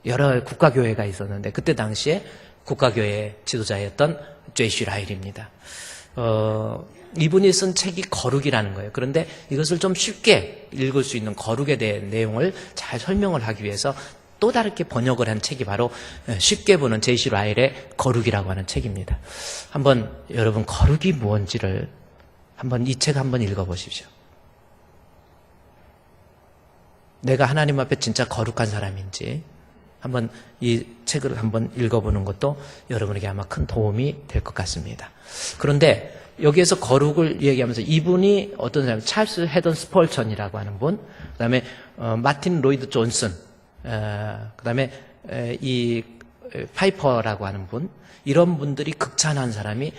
여러 국가교회가 있었는데 그때 당시에 국가교회 지도자였던 제시 라일입니다. 이분이 쓴 책이 거룩이라는 거예요. 그런데 이것을 좀 쉽게 읽을 수 있는 거룩에 대한 내용을 잘 설명을 하기 위해서 또 다르게 번역을 한 책이 바로 쉽게 보는 제시 라일의 거룩이라고 하는 책입니다. 한번 여러분 거룩이 무엇인지를 한번 이 책 한번 읽어보십시오. 내가 하나님 앞에 진짜 거룩한 사람인지 한번 이 책을 한번 읽어보는 것도 여러분에게 아마 큰 도움이 될 것 같습니다. 그런데 여기에서 거룩을 얘기하면서 이분이 어떤 사람, 찰스 헤던 스펄천이라고 하는 분, 그 다음에 마틴 로이드 존슨, 그 다음에 이 파이퍼라고 하는 분, 이런 분들이 극찬한 사람이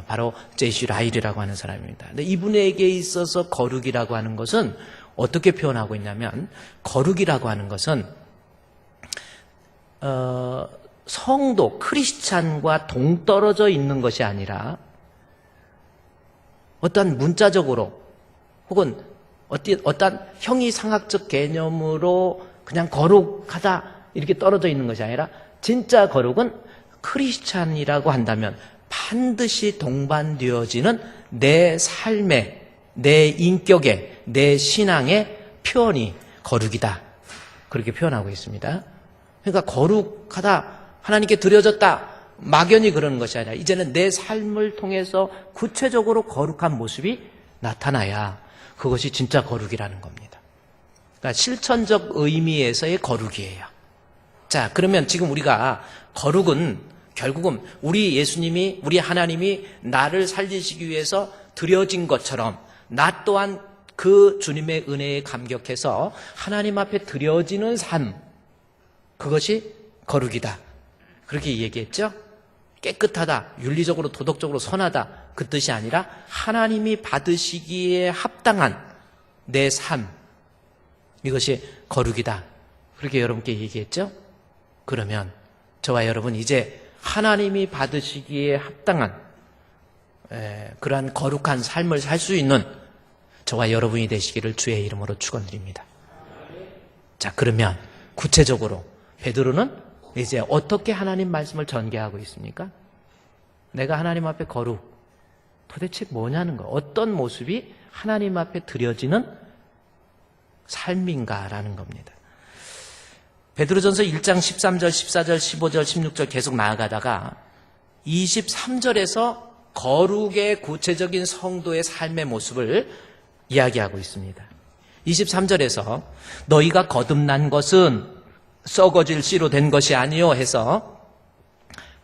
바로 제시 라일이라고 하는 사람입니다. 근데 이분에게 있어서 거룩이라고 하는 것은 어떻게 표현하고 있냐면, 거룩이라고 하는 것은 성도 크리스찬과 동떨어져 있는 것이 아니라 어떤 문자적으로 혹은 어떤 형이상학적 개념으로 그냥 거룩하다 이렇게 떨어져 있는 것이 아니라 진짜 거룩은 크리스찬이라고 한다면 반드시 동반되어지는 내 삶의, 내 인격의, 내 신앙의 표현이 거룩이다. 그렇게 표현하고 있습니다. 그러니까 거룩하다, 하나님께 드려졌다, 막연히 그러는 것이 아니라 이제는 내 삶을 통해서 구체적으로 거룩한 모습이 나타나야 그것이 진짜 거룩이라는 겁니다. 그러니까 실천적 의미에서의 거룩이에요. 자, 그러면 지금 우리가 거룩은 결국은 우리 예수님이, 우리 하나님이 나를 살리시기 위해서 드려진 것처럼 나 또한 그 주님의 은혜에 감격해서 하나님 앞에 드려지는 삶, 그것이 거룩이다. 그렇게 얘기했죠? 깨끗하다, 윤리적으로 도덕적으로 선하다, 그 뜻이 아니라 하나님이 받으시기에 합당한 내 삶, 이것이 거룩이다. 그렇게 여러분께 얘기했죠? 그러면 저와 여러분 이제 하나님이 받으시기에 합당한 그러한 거룩한 삶을 살 수 있는 저와 여러분이 되시기를 주의 이름으로 축원드립니다. 자, 그러면 구체적으로 베드로는 이제 어떻게 하나님 말씀을 전개하고 있습니까? 내가 하나님 앞에 거룩, 도대체 뭐냐는 거, 어떤 모습이 하나님 앞에 드려지는 삶인가라는 겁니다. 베드로전서 1장 13절, 14절, 15절, 16절 계속 나아가다가 23절에서 거룩의 구체적인 성도의 삶의 모습을 이야기하고 있습니다. 23절에서 너희가 거듭난 것은 썩어질 씨로 된 것이 아니요 해서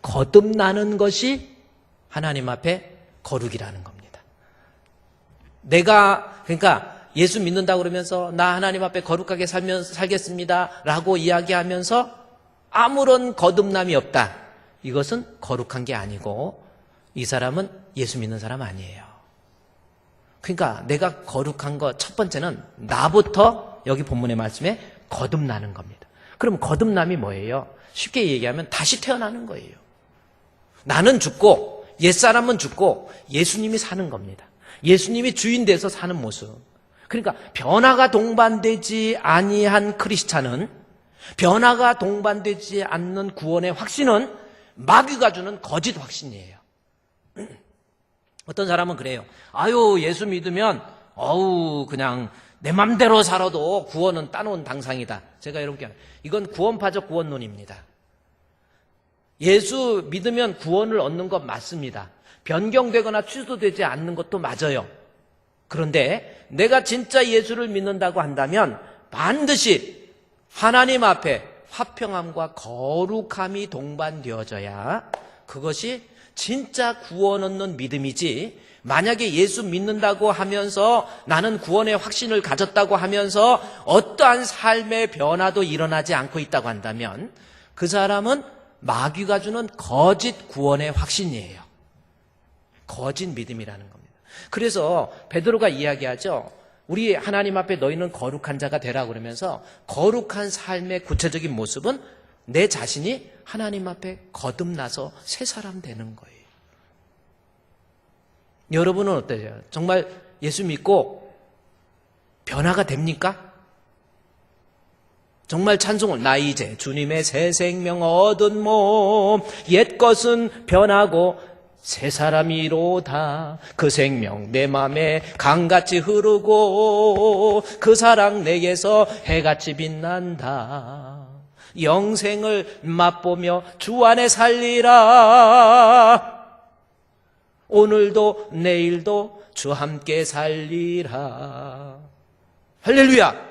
거듭나는 것이 하나님 앞에 거룩이라는 겁니다. 내가 그러니까 예수 믿는다고 그러면서 나 하나님 앞에 거룩하게 살겠습니다 라고 이야기하면서 아무런 거듭남이 없다. 이것은 거룩한 게 아니고 이 사람은 예수 믿는 사람 아니에요. 그러니까 내가 거룩한 거 첫 번째는 나부터 여기 본문의 말씀에 거듭나는 겁니다. 그럼 거듭남이 뭐예요? 쉽게 얘기하면 다시 태어나는 거예요. 나는 죽고 옛사람은 죽고 예수님이 사는 겁니다. 예수님이 주인 돼서 사는 모습. 그러니까 변화가 동반되지 아니한 크리스찬은, 변화가 동반되지 않는 구원의 확신은 마귀가 주는 거짓 확신이에요. 어떤 사람은 그래요. 아유, 예수 믿으면 그냥 내 맘대로 살아도 구원은 따놓은 당상이다. 제가 여러분께 이건 구원파적 구원론입니다. 예수 믿으면 구원을 얻는 것 맞습니다. 변경되거나 취소되지 않는 것도 맞아요. 그런데 내가 진짜 예수를 믿는다고 한다면 반드시 하나님 앞에 화평함과 거룩함이 동반되어져야 그것이 진짜 구원 얻는 믿음이지, 만약에 예수 믿는다고 하면서 나는 구원의 확신을 가졌다고 하면서 어떠한 삶의 변화도 일어나지 않고 있다고 한다면 그 사람은 마귀가 주는 거짓 구원의 확신이에요. 거짓 믿음이라는 겁니다. 그래서 베드로가 이야기하죠. 우리 하나님 앞에 너희는 거룩한 자가 되라 그러면서 거룩한 삶의 구체적인 모습은 내 자신이 하나님 앞에 거듭나서 새 사람 되는 거예요. 여러분은 어떠세요? 정말 예수 믿고 변화가 됩니까? 정말 찬송을 나 이제 주님의 새 생명 얻은 몸 옛것은 변하고 새 사람이로다. 그 생명 내 맘에 강같이 흐르고 그 사랑 내게서 해같이 빛난다. 영생을 맛보며 주 안에 살리라. 오늘도 내일도 주 함께 살리라. 할렐루야.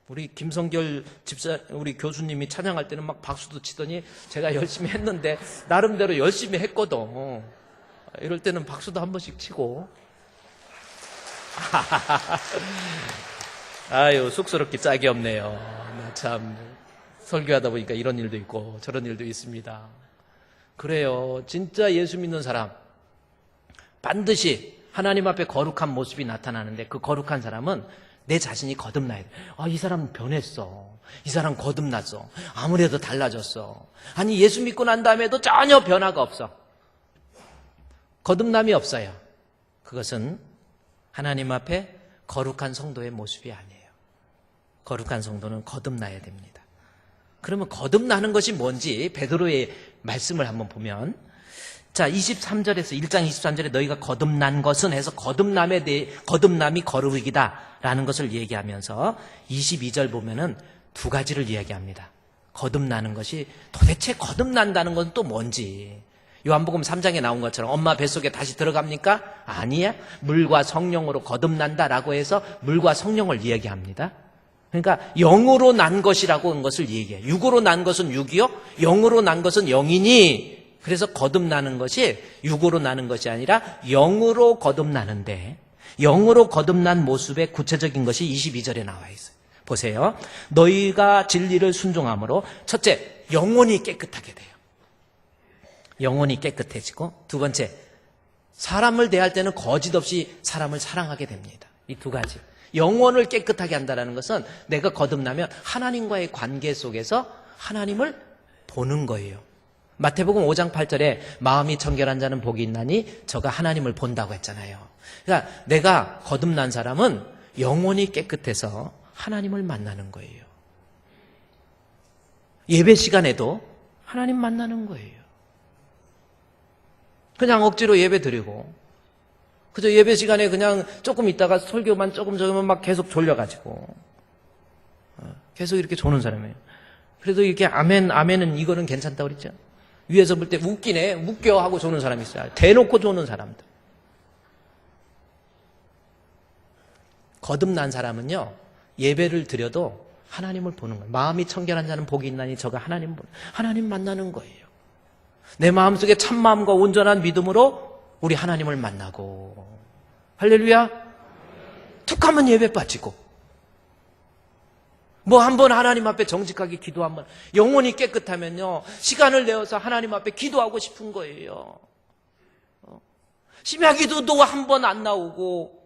우리 김성결 집사, 우리 교수님이 찬양할 때는 막 박수도 치더니 제가 열심히 했는데 나름대로 열심히 했거든. 이럴 때는 박수도 한 번씩 치고. 아유, 쑥스럽게 짝이 없네요. 참 설교하다 보니까 이런 일도 있고 저런 일도 있습니다. 그래요. 진짜 예수 믿는 사람 반드시 하나님 앞에 거룩한 모습이 나타나는데 그 거룩한 사람은 내 자신이 거듭나야 돼. 아, 이 사람 변했어. 이 사람 거듭났어. 아무래도 달라졌어. 아니, 예수 믿고 난 다음에도 전혀 변화가 없어. 거듭남이 없어요. 그것은 하나님 앞에 거룩한 성도의 모습이 아니에요. 거룩한 성도는 거듭나야 됩니다. 그러면 거듭나는 것이 뭔지 베드로의 말씀을 한번 보면, 자, 23절에서 1장 23절에 너희가 거듭난 것은 해서 거듭남에 대해 거듭남이 거룩이다 라는 것을 얘기하면서 22절 보면은 두 가지를 이야기합니다. 거듭나는 것이 도대체 거듭난다는 건 또 뭔지. 요한복음 3장에 나온 것처럼 엄마 뱃속에 다시 들어갑니까? 아니야. 물과 성령으로 거듭난다라고 해서 물과 성령을 이야기합니다. 그러니까 영으로 난 것이라고 하는 것을 얘기해요. 육으로 난 것은 육이요, 영으로 난 것은 영이니, 그래서 거듭나는 것이 육으로 나는 것이 아니라 영으로 거듭나는데, 영으로 거듭난 모습의 구체적인 것이 22절에 나와 있어요. 보세요. 너희가 진리를 순종함으로 첫째, 영혼이 깨끗하게 돼요. 영혼이 깨끗해지고, 두 번째, 사람을 대할 때는 거짓 없이 사람을 사랑하게 됩니다. 이 두 가지. 영혼을 깨끗하게 한다는 것은 내가 거듭나면 하나님과의 관계 속에서 하나님을 보는 거예요. 마태복음 5장 8절에 마음이 청결한 자는 복이 있나니 저가 하나님을 본다고 했잖아요. 그러니까 내가 거듭난 사람은 영혼이 깨끗해서 하나님을 만나는 거예요. 예배 시간에도 하나님 만나는 거예요. 그냥 억지로 예배 드리고 그저 예배 시간에 그냥 조금 있다가 설교만 조금 적으면 막 계속 졸려가지고 계속 이렇게 조는 사람이에요. 그래도 이렇게 아멘은 이거는 괜찮다고 그랬죠. 위에서 볼 때 웃기네, 웃겨 하고 조는 사람이 있어요. 대놓고 조는 사람들. 거듭난 사람은요, 예배를 드려도 하나님을 보는 거예요. 마음이 청결한 자는 복이 있나니 저가 하나님 만나는 거예요. 내 마음속에 참마음과 온전한 믿음으로 우리 하나님을 만나고, 할렐루야. 툭하면 예배 빠지고, 뭐 한번 하나님 앞에 정직하게 기도 한번, 영혼이 깨끗하면요 시간을 내어서 하나님 앞에 기도하고 싶은 거예요. 심야 기도도 한 번 안 나오고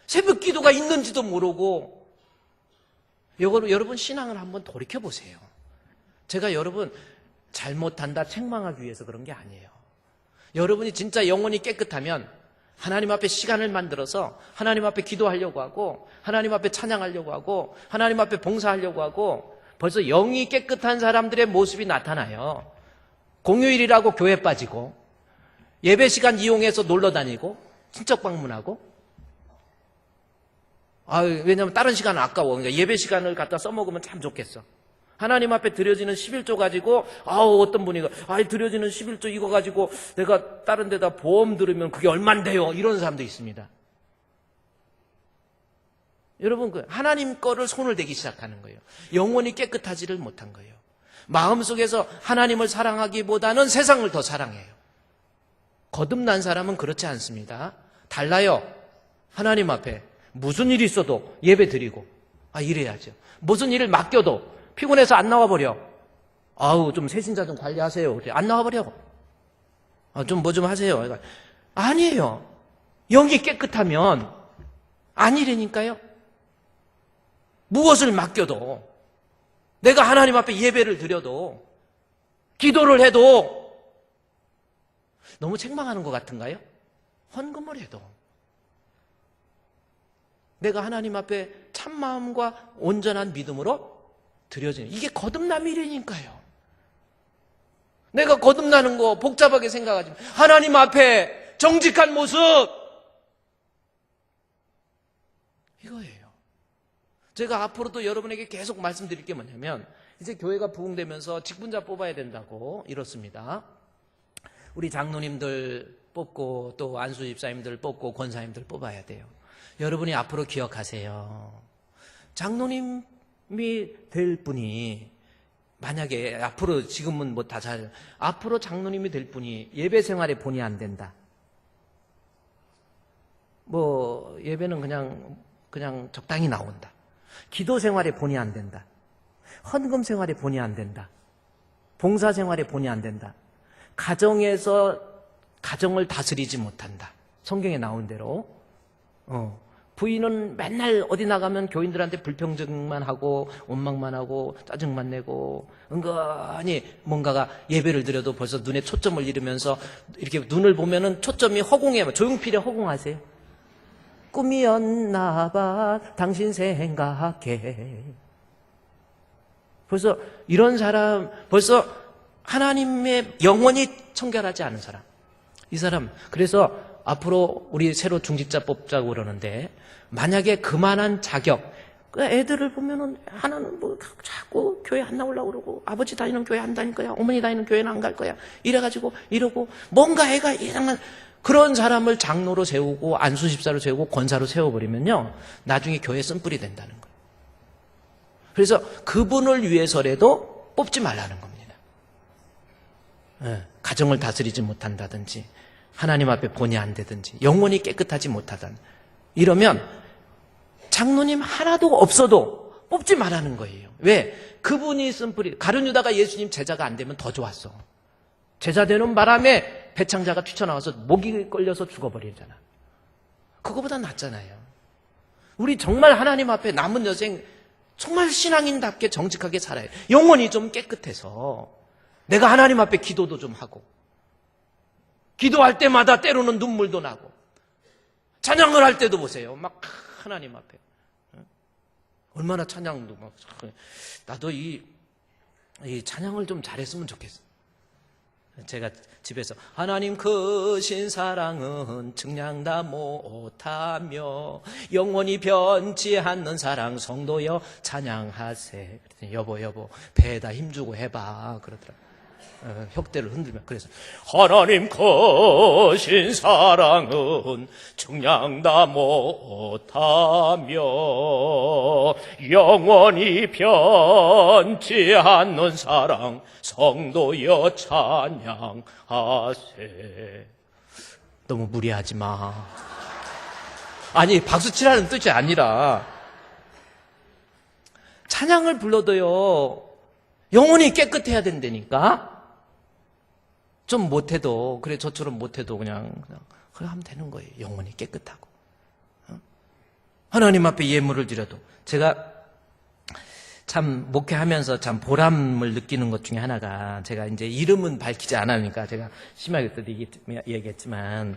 새벽 기도가 있는지도 모르고. 여러분 신앙을 한번 돌이켜보세요. 제가 여러분 잘못한다 책망하기 위해서 그런 게 아니에요. 여러분이 진짜 영혼이 깨끗하면 하나님 앞에 시간을 만들어서 하나님 앞에 기도하려고 하고 하나님 앞에 찬양하려고 하고 하나님 앞에 봉사하려고 하고 벌써 영이 깨끗한 사람들의 모습이 나타나요. 공휴일이라고 교회 빠지고 예배 시간 이용해서 놀러 다니고 친척 방문하고, 왜냐면 다른 시간은 아까워. 그러니까 예배 시간을 갖다 써먹으면 참 좋겠어. 하나님 앞에 드려지는 11조 가지고, 어떤 분이, 드려지는 11조 이거 가지고 내가 다른 데다 보험 들으면 그게 얼만데요? 이런 사람도 있습니다. 여러분, 하나님 거를 손을 대기 시작하는 거예요. 영혼이 깨끗하지를 못한 거예요. 마음속에서 하나님을 사랑하기보다는 세상을 더 사랑해요. 거듭난 사람은 그렇지 않습니다. 달라요. 하나님 앞에 무슨 일이 있어도 예배 드리고 이래야죠. 무슨 일을 맡겨도 피곤해서 안 나와버려. 좀 새신자 좀 관리하세요. 안 나와버려. 좀 뭐 좀 하세요. 아니에요. 영이 깨끗하면 아니라니까요. 무엇을 맡겨도, 내가 하나님 앞에 예배를 드려도, 기도를 해도, 너무 책망하는 것 같은가요? 헌금을 해도 내가 하나님 앞에 참 마음과 온전한 믿음으로 드려지는, 이게 거듭남이라니까요. 내가 거듭나는 거 복잡하게 생각하지 마. 하나님 앞에 정직한 모습, 이거예요. 제가 앞으로도 여러분에게 계속 말씀드릴 게 뭐냐면, 이제 교회가 부흥되면서 직분자 뽑아야 된다고 이렇습니다. 우리 장로님들 뽑고 또 안수 집사님들 뽑고 권사님들 뽑아야 돼요. 여러분이 앞으로 기억하세요. 장로님이 될 분이, 만약에 앞으로, 지금은 뭐 다 앞으로 장로님이 될 분이 예배 생활에 본이 안 된다. 뭐 예배는 그냥 적당히 나온다. 기도 생활에 본이 안 된다. 헌금 생활에 본이 안 된다. 봉사 생활에 본이 안 된다. 가정에서 가정을 다스리지 못한다. 성경에 나온 대로. 부인은 맨날 어디 나가면 교인들한테 불평등만 하고 원망만 하고 짜증만 내고 은근히 뭔가가 예배를 드려도 벌써 눈에 초점을 잃으면서 이렇게 눈을 보면은 초점이 허공에, 조용필의 허공하세요. 꿈이었나 봐 당신 생각해. 벌써 이런 사람, 벌써 하나님의 영원히 청결하지 않은 사람, 이 사람. 그래서 앞으로 우리 새로 중직자 뽑자고 그러는데, 만약에 그만한 자격, 애들을 보면은 하나는 뭐 자꾸 교회 안 나오려고 그러고, 아버지 다니는 교회 안 다닐 거야, 어머니 다니는 교회는 안 갈 거야, 이래가지고 이러고 뭔가 애가 이상한 그런 사람을 장로로 세우고 안수집사로 세우고 권사로 세워버리면요, 나중에 교회 쓴뿌리 된다는 거예요. 그래서 그분을 위해서라도 뽑지 말라는 겁니다. 가정을 다스리지 못한다든지, 하나님 앞에 본이 안 되든지, 영혼이 깨끗하지 못하든, 이러면 장로님 하나도 없어도 뽑지 말라는 거예요. 왜? 그분이 쓴뿌리. 가룟 유다가 예수님 제자가 안 되면 더 좋았어. 제자 되는 바람에 배창자가 튀쳐나와서 목이 걸려서 죽어버리잖아. 그거보다 낫잖아요. 우리 정말 하나님 앞에 남은 여생 정말 신앙인답게 정직하게 살아요. 영혼이 좀 깨끗해서 내가 하나님 앞에 기도도 좀 하고, 기도할 때마다 때로는 눈물도 나고, 찬양을 할 때도 보세요. 막 하나님 앞에 얼마나 찬양도 막, 나도 이 찬양을 좀 잘했으면 좋겠어. 제가 집에서 하나님 크신 사랑은 측량다 못하며 영원히 변치 않는 사랑 성도여 찬양하세. 그랬더니 여보 배에다 힘주고 해봐 그러더라고요. 혁대를 흔들면. 그래서 하나님 크신 사랑은 측량다 못하며 영원히 변치 않는 사랑 성도여 찬양하세. 너무 무리하지 마. 아니, 박수 치라는 뜻이 아니라, 찬양을 불러도요 영혼이 깨끗해야 된다니까. 좀 못해도, 그래 저처럼 못해도 그냥 그래 하면 되는 거예요. 영혼이 깨끗하고. 하나님 앞에 예물을 드려도. 제가 참 목회하면서 참 보람을 느끼는 것 중에 하나가, 제가 이제 이름은 밝히지 않으니까 제가 심하게 또 얘기했지만,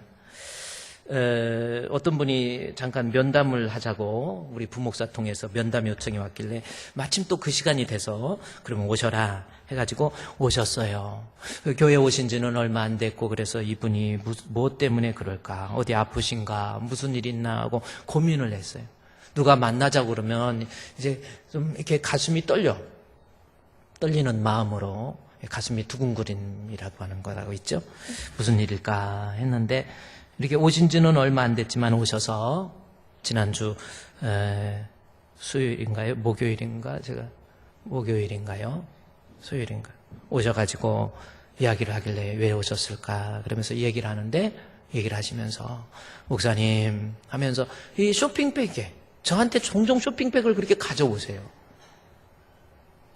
어떤 분이 잠깐 면담을 하자고 우리 부목사 통해서 면담 요청이 왔길래, 마침 또 그 시간이 돼서 그러면 오셔라 해가지고 오셨어요. 그 교회 오신 지는 얼마 안 됐고, 그래서 이분이 뭐 때문에 그럴까, 어디 아프신가, 무슨 일 있나 하고 고민을 했어요. 누가 만나자고 그러면 이제 좀 이렇게 가슴이 떨리는 마음으로, 가슴이 두근거림이라고 하는 거라고 있죠. 무슨 일일까 했는데, 이렇게 오신 지는 얼마 안 됐지만 오셔서 지난주 수요일인가요? 목요일인가요? 수요일인가 오셔가지고 이야기를 하길래 왜 오셨을까 그러면서 얘기를 하는데 얘기를 하시면서 목사님 하면서 이 쇼핑백에 저한테 종종 쇼핑백을 그렇게 가져오세요.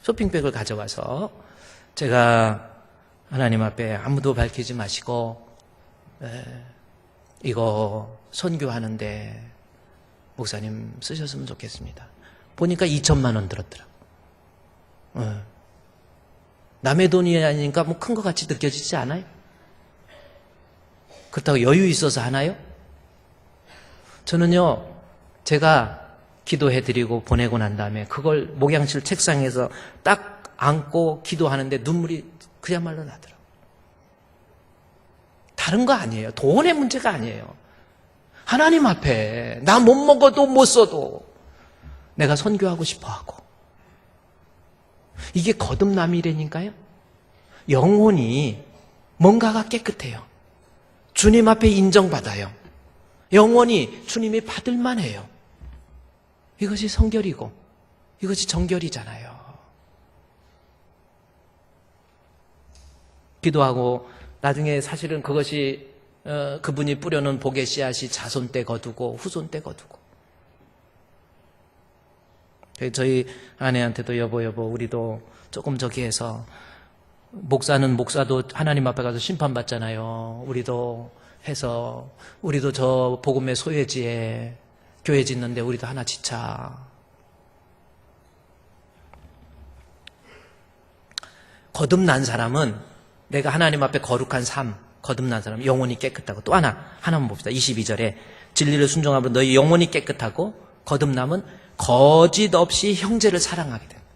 쇼핑백을 가져와서 제가 하나님 앞에 아무도 밝히지 마시고 이거 선교하는데 목사님 쓰셨으면 좋겠습니다. 보니까 2천만 원 들었더라고요. 남의 돈이 아니니까 뭐 큰 것 같이 느껴지지 않아요? 그렇다고 여유 있어서 하나요? 저는요, 제가 기도해드리고 보내고 난 다음에 그걸 목양실 책상에서 딱 안고 기도하는데 눈물이 그야말로 나더라고요. 다른 거 아니에요. 돈의 문제가 아니에요. 하나님 앞에 나 못 먹어도 못 써도 내가 선교하고 싶어 하고 이게 거듭남이라니까요. 영혼이 뭔가가 깨끗해요. 주님 앞에 인정받아요. 영혼이 주님이 받을 만해요. 이것이 성결이고 이것이 정결이잖아요. 기도하고 나중에 사실은 그것이 그분이 뿌려놓은 복의 씨앗이 자손 때 거두고 후손 때 거두고 저희 아내한테도 여보 우리도 조금 저기해서 목사는 목사도 하나님 앞에 가서 심판받잖아요. 우리도 해서 우리도 저 복음의 소외지에 교회 짓는데 우리도 하나 짓자. 거듭난 사람은 내가 하나님 앞에 거룩한 삶, 거듭난 사람, 영혼이 깨끗하고 또 하나만 봅시다. 22절에 진리를 순종하면 너희 영혼이 깨끗하고 거듭남은 거짓 없이 형제를 사랑하게 됩니다.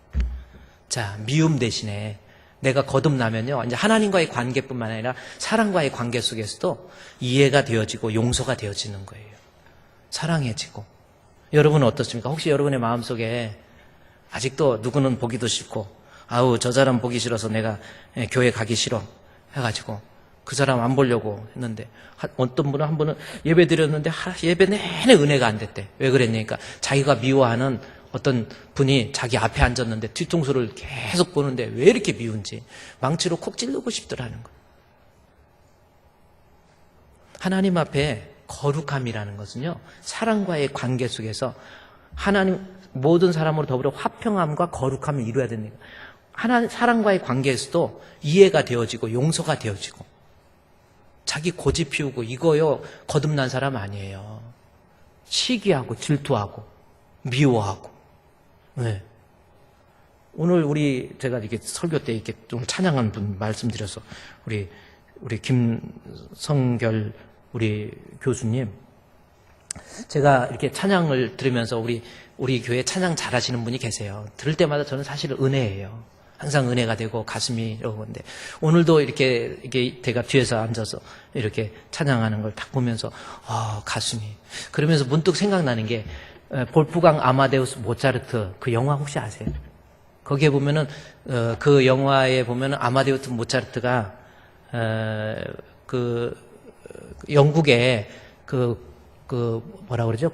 자, 미움 대신에 내가 거듭나면요, 이제 하나님과의 관계뿐만 아니라 사람과의 관계 속에서도 이해가 되어지고 용서가 되어지는 거예요. 사랑해지고. 여러분은 어떻습니까? 혹시 여러분의 마음속에 아직도 누구는 보기도 싫고, 아우 저 사람 보기 싫어서 내가 교회 가기 싫어 해가지고 그 사람 안 보려고 했는데 어떤 분은 한 번은 예배 드렸는데 예배 내내 은혜가 안 됐대. 왜 그랬냐니까 자기가 미워하는 어떤 분이 자기 앞에 앉았는데 뒤통수를 계속 보는데 왜 이렇게 미운지 망치로 콕 찌르고 싶더라는 거예요. 하나님 앞에 거룩함이라는 것은요, 사랑과의 관계 속에서 하나님 모든 사람으로 더불어 화평함과 거룩함을 이루어야 됩니다. 사랑과의 관계에서도 이해가 되어지고 용서가 되어지고 자기 고집 피우고 이거요 거듭난 사람 아니에요. 시기하고 질투하고 미워하고. 네. 오늘 제가 이렇게 설교 때 이렇게 좀 찬양한 분 말씀드려서 우리 김성결 우리 교수님, 제가 이렇게 찬양을 들으면서 우리 교회 찬양 잘하시는 분이 계세요. 들을 때마다 저는 사실 은혜예요. 항상 은혜가 되고 가슴이 이러는데 오늘도 이렇게 제가 뒤에서 앉아서 이렇게 찬양하는 걸 딱 보면서 가슴이, 그러면서 문득 생각나는 게 볼프강 아마데우스 모차르트 그 영화 혹시 아세요? 거기에 보면은 그 영화에 보면은 아마데우스 모차르트가 그 영국의 그 뭐라 그러죠?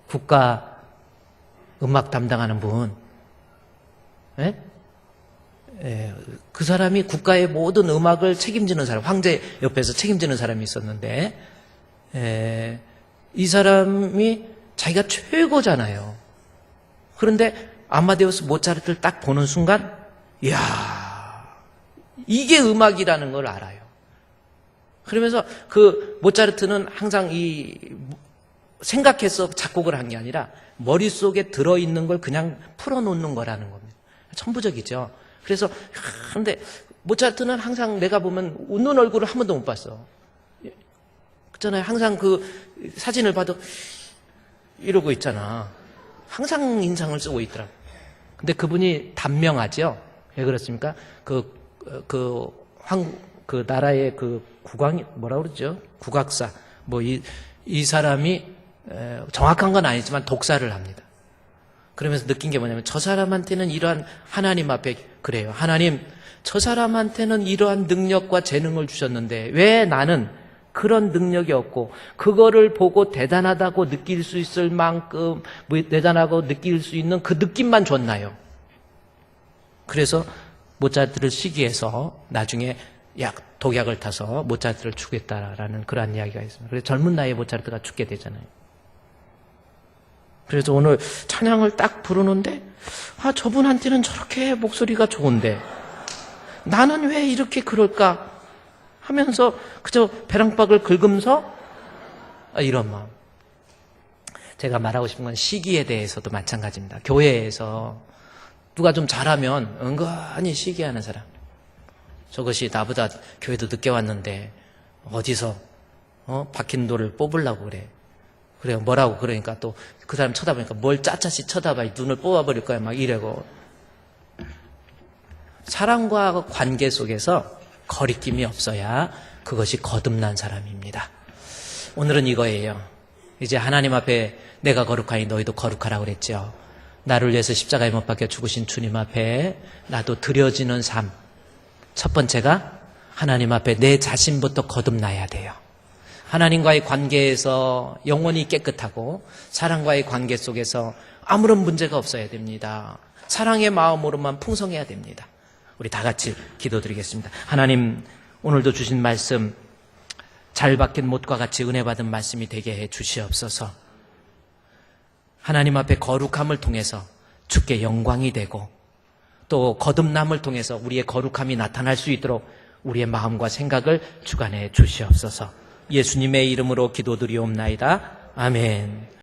국가 음악 담당하는 분, 예? 예, 그 사람이 국가의 모든 음악을 책임지는 사람, 황제 옆에서 책임지는 사람이 있었는데, 이 사람이 자기가 최고잖아요. 그런데 아마데우스 모차르트를 딱 보는 순간, 이야, 이게 음악이라는 걸 알아요. 그러면서 그 모차르트는 항상 생각해서 작곡을 한 게 아니라 머릿속에 들어있는 걸 그냥 풀어놓는 거라는 겁니다. 천부적이죠. 그래서 근데 모차르트는 항상 내가 보면 웃는 얼굴을 한 번도 못 봤어. 그렇잖아요. 항상 그 사진을 봐도 이러고 있잖아. 항상 인상을 쓰고 있더라고. 근데 그분이 단명하죠. 왜 그렇습니까? 그 나라의 그 국왕이 뭐라 그러죠? 국악사. 뭐 이 사람이 정확한 건 아니지만 독사를 합니다. 그러면서 느낀 게 뭐냐면 저 사람한테는 이러한 하나님 앞에 그래요. 하나님, 저 사람한테는 이러한 능력과 재능을 주셨는데 왜 나는 그런 능력이 없고 그거를 보고 대단하다고 느낄 수 있을 만큼 대단하고 느낄 수 있는 그 느낌만 줬나요? 그래서 모차르트를 시기해서 나중에 독약을 타서 모차르트를 죽였다라는 그러한 이야기가 있습니다. 그래서 젊은 나이에 모차르트가 죽게 되잖아요. 그래서 오늘 찬양을 딱 부르는데 저분한테는 저렇게 목소리가 좋은데 나는 왜 이렇게 그럴까 하면서 그저 배랑박을 긁으면서 이런 마음. 제가 말하고 싶은 건 시기에 대해서도 마찬가지입니다. 교회에서 누가 좀 잘하면 은근히 시기하는 사람. 저것이 나보다 교회도 늦게 왔는데 어디서 박힌 돌을 뽑으려고 그래. 그래요. 뭐라고 그러니까 또 그 사람 쳐다보니까 뭘 짜짜시 쳐다봐. 눈을 뽑아버릴 거야. 막 이래고. 사람과 관계 속에서 거리낌이 없어야 그것이 거듭난 사람입니다. 오늘은 이거예요. 이제 하나님 앞에 내가 거룩하니 너희도 거룩하라고 그랬죠. 나를 위해서 십자가에 못 박혀 죽으신 주님 앞에 나도 드려지는 삶. 첫 번째가 하나님 앞에 내 자신부터 거듭나야 돼요. 하나님과의 관계에서 영원히 깨끗하고 사랑과의 관계 속에서 아무런 문제가 없어야 됩니다. 사랑의 마음으로만 풍성해야 됩니다. 우리 다 같이 기도드리겠습니다. 하나님, 오늘도 주신 말씀 잘 박힌 못과 같이 은혜 받은 말씀이 되게 해 주시옵소서. 하나님 앞에 거룩함을 통해서 주께 영광이 되고 또 거듭남을 통해서 우리의 거룩함이 나타날 수 있도록 우리의 마음과 생각을 주관해 주시옵소서. 예수님의 이름으로 기도드리옵나이다. 아멘.